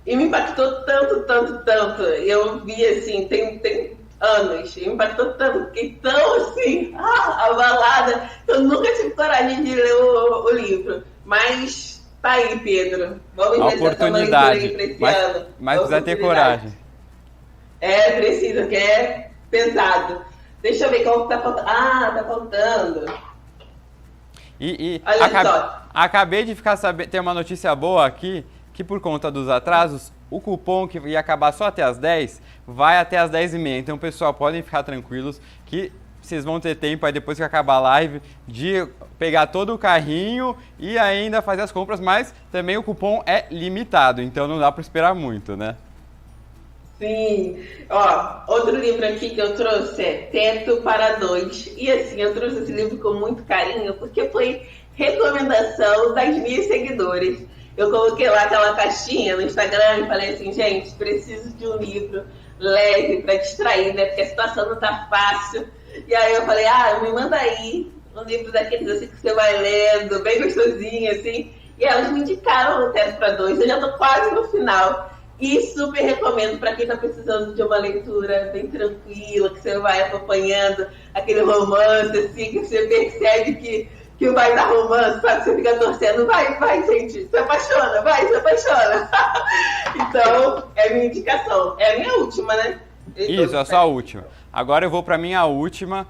e me impactou tanto. Eu vi assim, tem anos, e me impactou tanto, fiquei tão assim, abalada, eu nunca tive coragem de ler o livro. Mas tá aí, Pedro. Vamos ver se essa leitura aí pra esse ano. Mas precisa ter coragem. Precisa, que é pesado. Deixa eu ver qual que tá faltando. Tá faltando. Acabei de ficar sabendo, tem uma notícia boa aqui, que por conta dos atrasos, o cupom que ia acabar só até as 10, vai até as 10h30. Então, pessoal, podem ficar tranquilos que vocês vão ter tempo aí depois que acabar a live de pegar todo o carrinho e ainda fazer as compras, mas também o cupom é limitado, então não dá para esperar muito, né? Sim. Outro livro aqui que eu trouxe é Teto para Dois. E assim, eu trouxe esse livro com muito carinho, porque foi recomendação das minhas seguidoras. Eu coloquei lá aquela caixinha no Instagram e falei assim, gente, preciso de um livro leve para distrair, né? Porque a situação não tá fácil. E aí eu falei, me manda aí um livro daqueles assim que você vai lendo, bem gostosinho, assim. E elas me indicaram o Teto para Dois. Eu já tô quase no final. E super recomendo para quem está precisando de uma leitura bem tranquila, que você vai acompanhando aquele romance, assim, que você percebe que vai dar romance, sabe? Você fica torcendo, vai, gente, se apaixona. Então, é minha indicação. É a minha última, né? Isso, é a sua última. Agora eu vou para a minha última,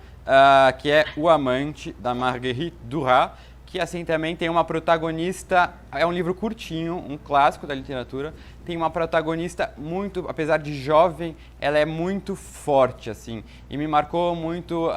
que é O Amante, da Marguerite Duras, que assim também tem uma protagonista, é um livro curtinho, um clássico da literatura, tem uma protagonista muito, apesar de jovem, ela é muito forte, assim, e me marcou muito,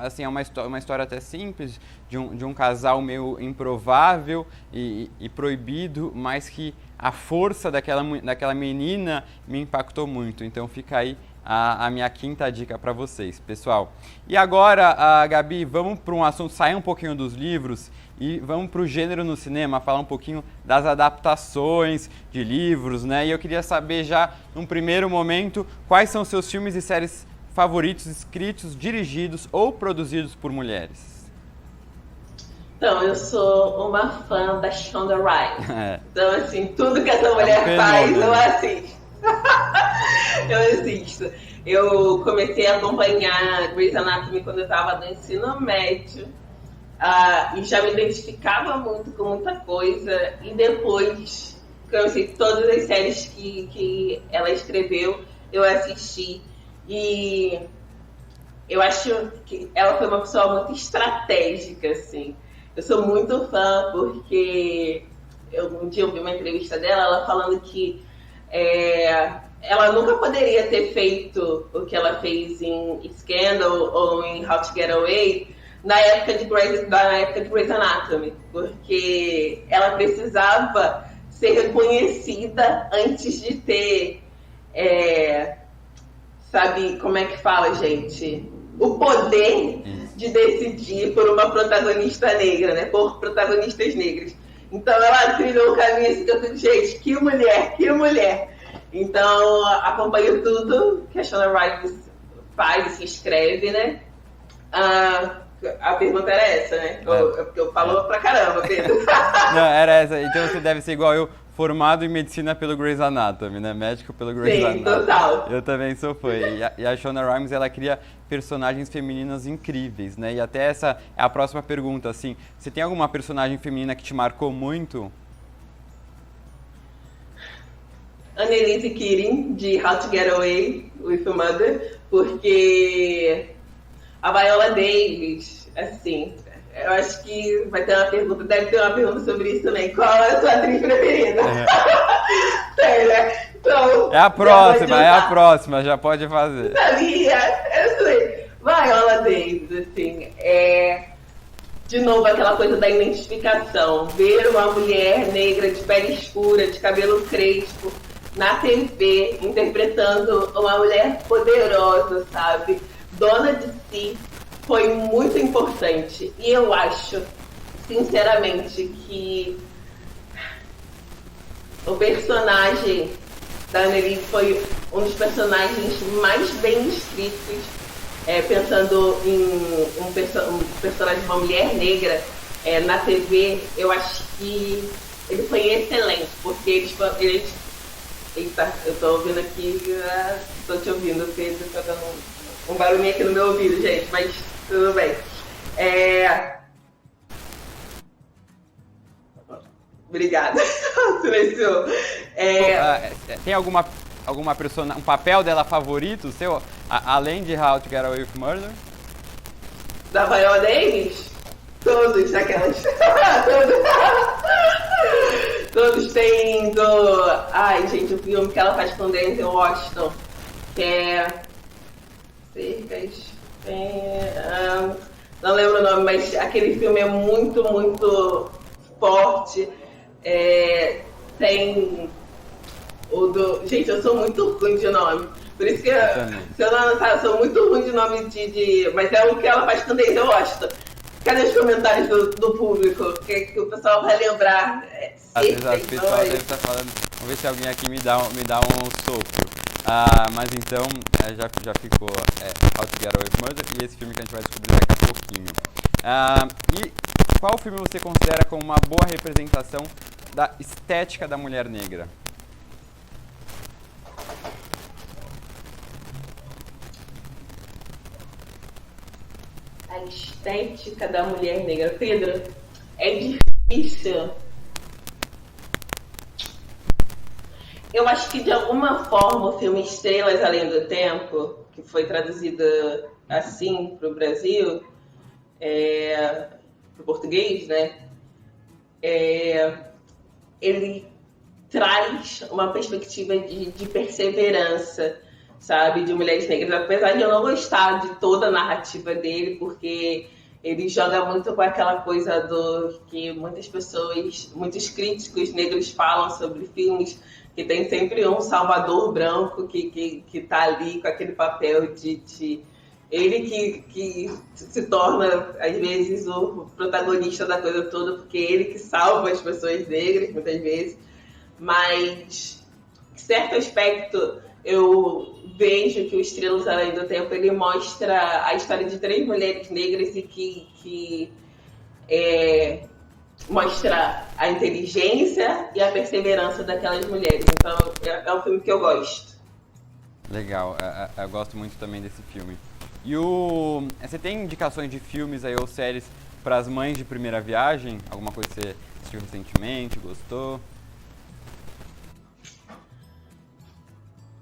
assim, é uma história até simples, de um casal meio improvável e proibido, mas que a força daquela menina me impactou muito, então fica aí a minha quinta dica para vocês, pessoal. E agora, Gabi, vamos para um assunto, sair um pouquinho dos livros e vamos para o gênero no cinema, falar um pouquinho das adaptações de livros, né? E eu queria saber já, num primeiro momento, quais são seus filmes e séries favoritos, escritos, dirigidos ou produzidos por mulheres? Então, eu sou uma fã da Shonda Rhimes. Então, assim, tudo que essa mulher faz, eu assisto. Eu assisto. Eu comecei a acompanhar Grey's Anatomy quando eu estava no ensino médio. E já me identificava muito com muita coisa. E depois, conheci todas as séries que ela escreveu, eu assisti. E eu acho que ela foi uma pessoa muito estratégica, assim. Eu sou muito fã porque um dia eu vi uma entrevista dela, ela falando que ela nunca poderia ter feito o que ela fez em Scandal ou em How to Get Away na época de Grey's Anatomy, porque ela precisava ser reconhecida antes de ter, sabe, como é que fala, gente? O poder de decidir por uma protagonista negra, né? Por protagonistas negras. Então ela trilhou o caminho assim que eu fico, gente, que mulher, que mulher. Então acompanho tudo que a Shonda Rhimes faz e se escreve, né? A pergunta era essa, né? Porque eu falo pra caramba, Pedro. Não, era essa. Então você deve ser igual eu, formado em medicina pelo Grey's Anatomy, né? Médico pelo Grey's Anatomy. Sim, total. Eu também sou fã. E a Shonda Rhimes, ela cria personagens femininas incríveis, né? E até essa é a próxima pergunta, assim. Você tem alguma personagem feminina que te marcou muito? Annalise Keating, de How to Get Away with Your Mother, porque a Viola Davis, assim, eu acho que vai ter uma pergunta, deve ter uma pergunta sobre isso também. Qual é a sua atriz preferida? Tem, né? Então, é a próxima, já pode fazer. Sabia? Eu sei. Viola Davis, assim, de novo aquela coisa da identificação. Ver uma mulher negra de pele escura, de cabelo crespo, na TV, interpretando uma mulher poderosa, sabe? Dona de si, foi muito importante. E eu acho, sinceramente, que o personagem da Annalise foi um dos personagens mais bem escritos, pensando em um personagem de uma mulher negra na TV. Eu acho que ele foi excelente, porque eles eita, eu tô ouvindo aqui, tô te ouvindo, Pedro, tá dando um barulhinho aqui no meu ouvido, gente, mas tudo bem. Obrigada. Silenciou. Tem alguma persona, um papel dela favorito seu, além de How to Get Away with Murder? Da Viola Davis? Todos, aquelas. Todos têm do... Ai, gente, o filme que ela faz com Denzel Washington, que é... Cercas... Não lembro o nome, mas aquele filme é muito, muito forte. Tem o do... Gente, eu sou muito ruim de nome. Por isso que se eu não anotar, eu sou muito ruim de nome Mas é o que ela faz com Denzel Washington. Cadê os comentários do público? Que o pessoal vai lembrar. Às vezes o pessoal deve estar falando. Vamos ver se alguém aqui me dá um sopro. Mas então, já ficou How to Get Away with Murder e esse filme que a gente vai descobrir daqui a pouquinho. E qual filme você considera como uma boa representação da estética da mulher negra? A estética da mulher negra. Pedro, é difícil. Eu acho que de alguma forma o filme Estrelas Além do Tempo, que foi traduzido assim para o Brasil, para o português, né? Ele traz uma perspectiva de perseverança, sabe, de mulheres negras, apesar de eu não gostar de toda a narrativa dele, porque ele joga muito com aquela coisa do que muitas pessoas, muitos críticos negros falam sobre filmes, que tem sempre um salvador branco que tá ali com aquele papel de ele que se torna, às vezes, o protagonista da coisa toda, porque é ele que salva as pessoas negras, muitas vezes. Mas, em certo aspecto, eu vejo que o Estrelas Além do Tempo, ele mostra a história de 3 mulheres negras e que mostra a inteligência e a perseverança daquelas mulheres. Então, é um filme que eu gosto. Legal, eu gosto muito também desse filme. E você tem indicações de filmes aí ou séries para as mães de primeira viagem? Alguma coisa que você assistiu recentemente, gostou?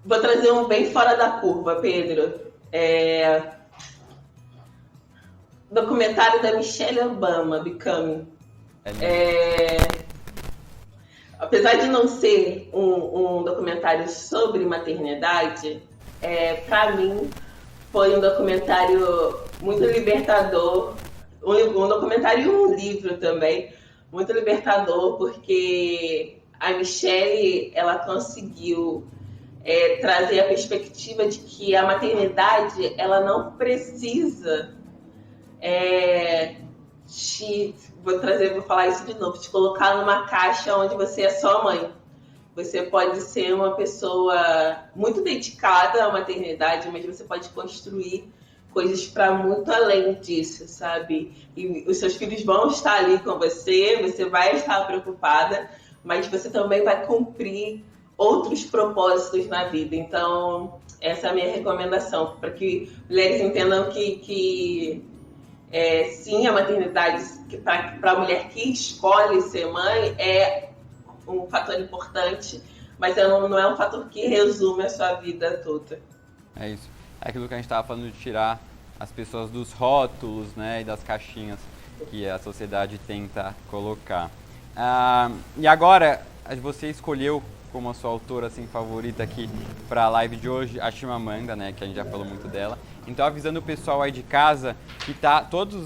Vou trazer um bem fora da curva, Pedro. Documentário da Michelle Obama, Becoming. Apesar de não ser um documentário sobre maternidade, para mim foi um documentário muito libertador, um documentário e um livro também, muito libertador, porque a Michelle, ela conseguiu trazer a perspectiva de que a maternidade, ela não precisa vou falar isso de novo, te colocar numa caixa onde você é só mãe. Você pode ser uma pessoa muito dedicada à maternidade, mas você pode construir coisas para muito além disso, sabe? E os seus filhos vão estar ali com você vai estar preocupada, mas você também vai cumprir outros propósitos na vida. Então, essa é a minha recomendação, para que mulheres entendam que sim, a maternidade, para a mulher que escolhe ser mãe, é um fator importante, mas não é um fator que resume a sua vida toda. É isso. É aquilo que a gente estava falando de tirar as pessoas dos rótulos, né, e das caixinhas que a sociedade tenta colocar. E agora, você escolheu como a sua autora assim, favorita aqui para a live de hoje, a Chimamanda, né, que a gente já falou muito dela. Então, avisando o pessoal aí de casa que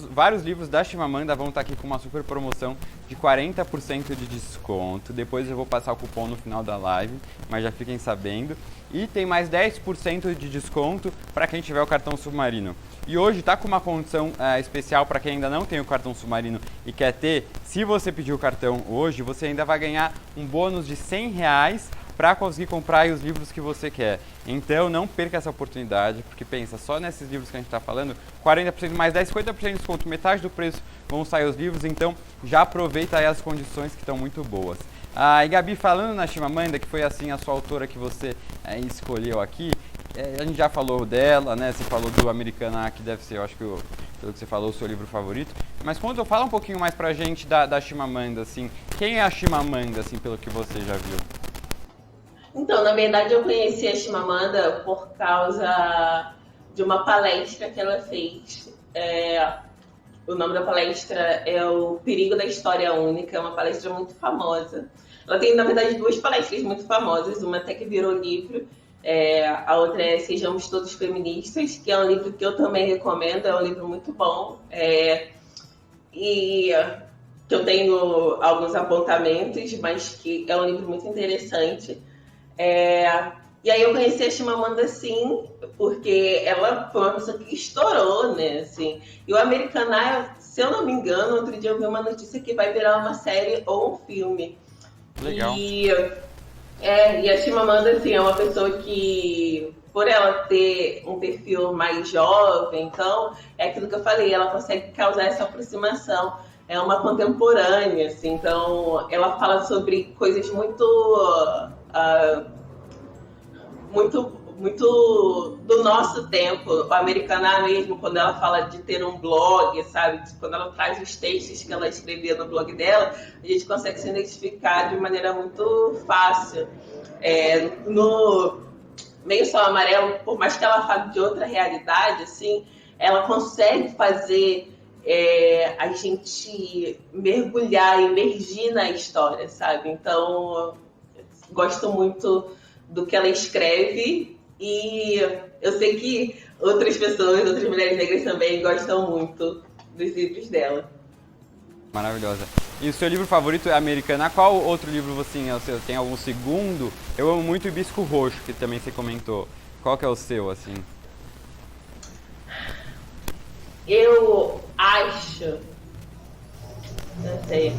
vários livros da Chimamanda vão estar aqui com uma super promoção de 40% de desconto. Depois eu vou passar o cupom no final da live, mas já fiquem sabendo. E tem mais 10% de desconto para quem tiver o cartão Submarino. E hoje está com uma condição especial para quem ainda não tem o cartão Submarino e quer ter. Se você pedir o cartão hoje, você ainda vai ganhar um bônus de R$100 para conseguir comprar os livros que você quer. Então não perca essa oportunidade, porque pensa, só nesses livros que a gente está falando, 40% mais 10, 50% de desconto, metade do preço vão sair os livros, então já aproveita aí as condições que estão muito boas. E Gabi, falando na Chimamanda, que foi assim a sua autora que você escolheu aqui, a gente já falou dela, né? Você falou do Americana, que deve ser, eu acho que pelo que você falou, o seu livro favorito. Mas fala um pouquinho mais pra gente da Chimamanda, assim. Quem é a Chimamanda, assim, pelo que você já viu? Então, na verdade, eu conheci a Chimamanda por causa de uma palestra que ela fez. O nome da palestra é O Perigo da História Única, é uma palestra muito famosa. Ela tem, na verdade, duas palestras muito famosas, uma até que virou livro, a outra é Sejamos Todos Feministas, que é um livro que eu também recomendo, é um livro muito bom, e que eu tenho alguns apontamentos, mas que é um livro muito interessante. E aí eu conheci a Chimamanda, sim, porque ela foi uma pessoa que estourou, né, assim. E o Americana, se eu não me engano, outro dia eu vi uma notícia que vai virar uma série ou um filme. Legal. E a Chimamanda, assim, é uma pessoa que, por ela ter um perfil mais jovem, então, é aquilo que eu falei, ela consegue causar essa aproximação. É uma contemporânea, assim, então, ela fala sobre coisas muito do nosso tempo. O Americana mesmo, quando ela fala de ter um blog, sabe? Quando ela traz os textos que ela escrevia no blog dela, a gente consegue se identificar de maneira muito fácil. No Meio Sol Amarelo, por mais que ela fale de outra realidade, assim, ela consegue fazer a gente mergulhar, emergir na história, sabe? Então, gosto muito do que ela escreve e eu sei que outras pessoas, outras mulheres negras também gostam muito dos livros dela. Maravilhosa. E o seu livro favorito é Americana. Qual outro livro você tem algum segundo? Eu amo muito Hibisco Roxo, que também você comentou. Qual que é o seu, assim? Eu acho... Não sei...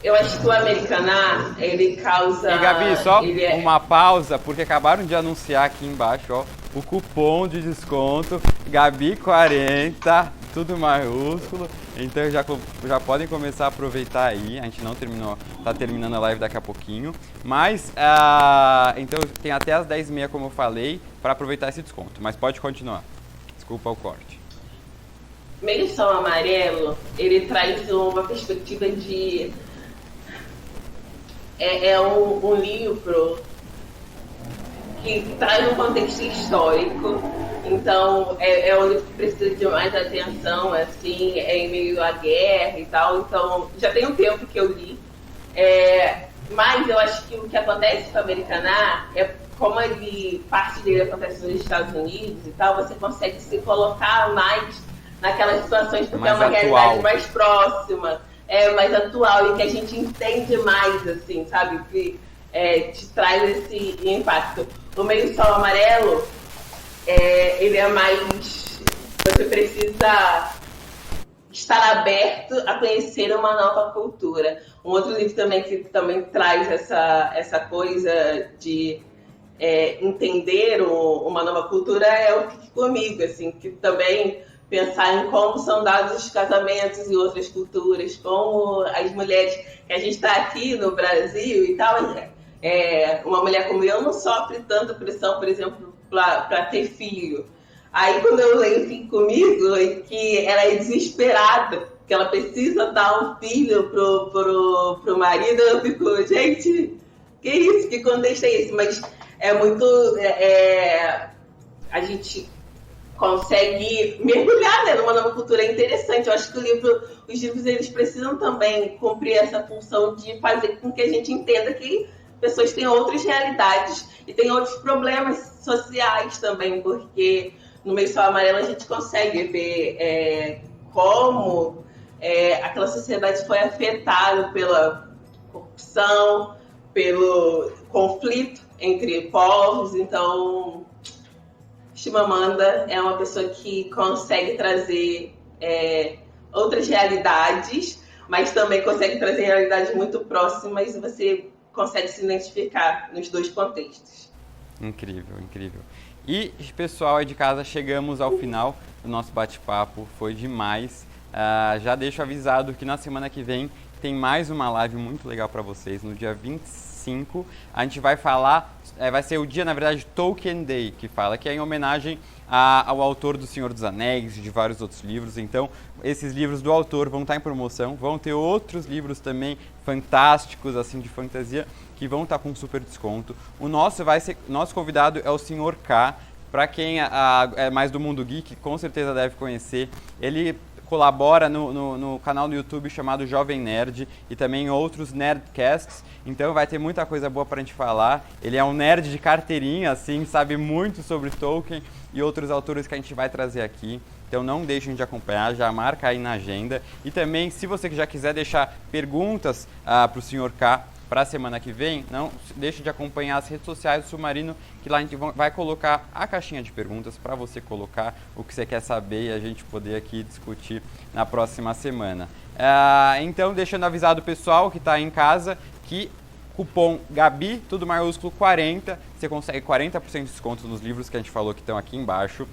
Eu acho que o Americana, ele causa... E Gabi, só uma pausa, porque acabaram de anunciar aqui embaixo, ó, o cupom de desconto Gabi40, tudo maiúsculo. Então já podem começar a aproveitar aí. A gente não terminou, tá terminando a live daqui a pouquinho. Mas, então tem até as 10h30, como eu falei, para aproveitar esse desconto. Mas pode continuar. Desculpa o corte. Meio Sol Amarelo, ele traz uma perspectiva de... É um livro que traz um contexto histórico, então é um livro que precisa de mais atenção, assim, em meio à guerra e tal, então já tem um tempo que eu li, mas eu acho que o que acontece com a Americaná é como parte dele acontece nos Estados Unidos e tal, você consegue se colocar mais naquelas situações porque é uma realidade mais próxima, mais atual e que a gente entende mais, assim, sabe? Que te traz esse impacto. O Meio Sol Amarelo, ele é mais... Você precisa estar aberto a conhecer uma nova cultura. Um outro livro também que também traz essa coisa de entender uma nova cultura é o Fique Comigo, assim, que também pensar em como são dados os casamentos em outras culturas, como as mulheres, que a gente está aqui no Brasil e tal, uma mulher como eu não sofre tanta pressão, por exemplo, para ter filho. Aí quando eu leio Fique Comigo, que ela é desesperada, que ela precisa dar um filho pro marido, eu fico, gente, que isso, que contexto é esse? Mas é muito... a gente consegue mergulhar, né, numa nova cultura. É interessante. Eu acho que os livros eles precisam também cumprir essa função de fazer com que a gente entenda que pessoas têm outras realidades e têm outros problemas sociais também, porque no Meio Sol Amarelo a gente consegue ver como aquela sociedade foi afetada pela corrupção, pelo conflito entre povos. Então, Chimamanda é uma pessoa que consegue trazer outras realidades, mas também consegue trazer realidades muito próximas e você consegue se identificar nos dois contextos. Incrível, incrível. E, pessoal aí de casa, chegamos ao final do nosso bate-papo, foi demais. Já deixo avisado que na semana que vem tem mais uma live muito legal para vocês, no dia 25. A gente vai falar, vai ser o dia, na verdade, Tolkien Day, que é em homenagem ao autor do Senhor dos Anéis e de vários outros livros. Então, esses livros do autor vão estar em promoção, vão ter outros livros também fantásticos, assim, de fantasia, que vão estar com super desconto. Nosso convidado é o Sr. K. Para quem é mais do mundo geek, com certeza deve conhecer. Ele colabora no canal do YouTube chamado Jovem Nerd e também em outros Nerdcasts, então vai ter muita coisa boa pra gente falar. Ele é um nerd de carteirinha, assim, sabe muito sobre Tolkien e outros autores que a gente vai trazer aqui. Então não deixem de acompanhar, já marca aí na agenda. E também, se você já quiser deixar perguntas para o Sr. K para a semana que vem, não deixe de acompanhar as redes sociais do Submarino, que lá a gente vai colocar a caixinha de perguntas para você colocar o que você quer saber e a gente poder aqui discutir na próxima semana. Então, deixando avisado o pessoal que está em casa que cupom Gabi, tudo maiúsculo, 40, você consegue 40% de desconto nos livros que a gente falou que estão aqui embaixo,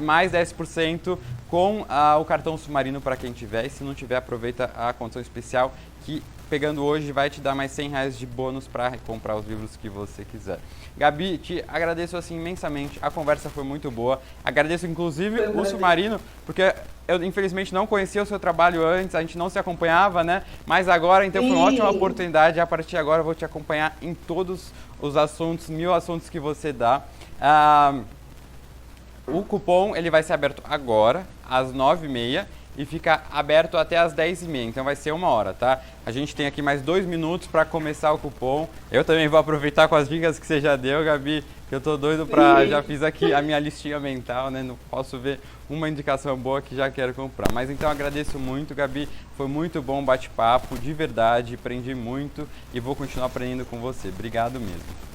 mais 10% com o cartão Submarino para quem tiver, e se não tiver, aproveita a condição especial que pegando hoje vai te dar mais R$100 de bônus para comprar os livros que você quiser. Gabi, te agradeço assim imensamente, a conversa foi muito boa, agradeço inclusive o Submarino, porque eu infelizmente não conhecia o seu trabalho antes, a gente não se acompanhava, né? Mas agora, então, foi uma ótima oportunidade, a partir de agora eu vou te acompanhar em todos os assuntos, 1000 assuntos que você dá. O cupom ele vai ser aberto agora, às 9h30, e fica aberto até às 10h30, então vai ser 1 hora, tá? A gente tem aqui mais 2 minutos para começar o cupom. Eu também vou aproveitar com as dicas que você já deu, Gabi, que eu tô doido já fiz aqui a minha listinha mental, né? Não posso ver uma indicação boa que já quero comprar. Mas então agradeço muito, Gabi, foi muito bom o bate-papo, de verdade, aprendi muito e vou continuar aprendendo com você. Obrigado mesmo.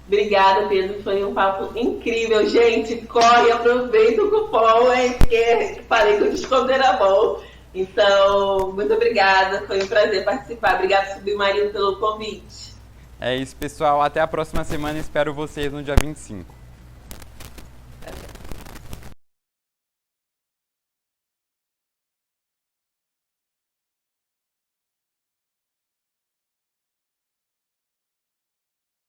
Obrigada, Pedro. Foi um papo incrível. Gente, corre, aproveita o cupom, porque falei que o desconto era bom. Então, muito obrigada. Foi um prazer participar. Obrigada, Submarino, pelo convite. É isso, pessoal. Até a próxima semana. Espero vocês no dia 25.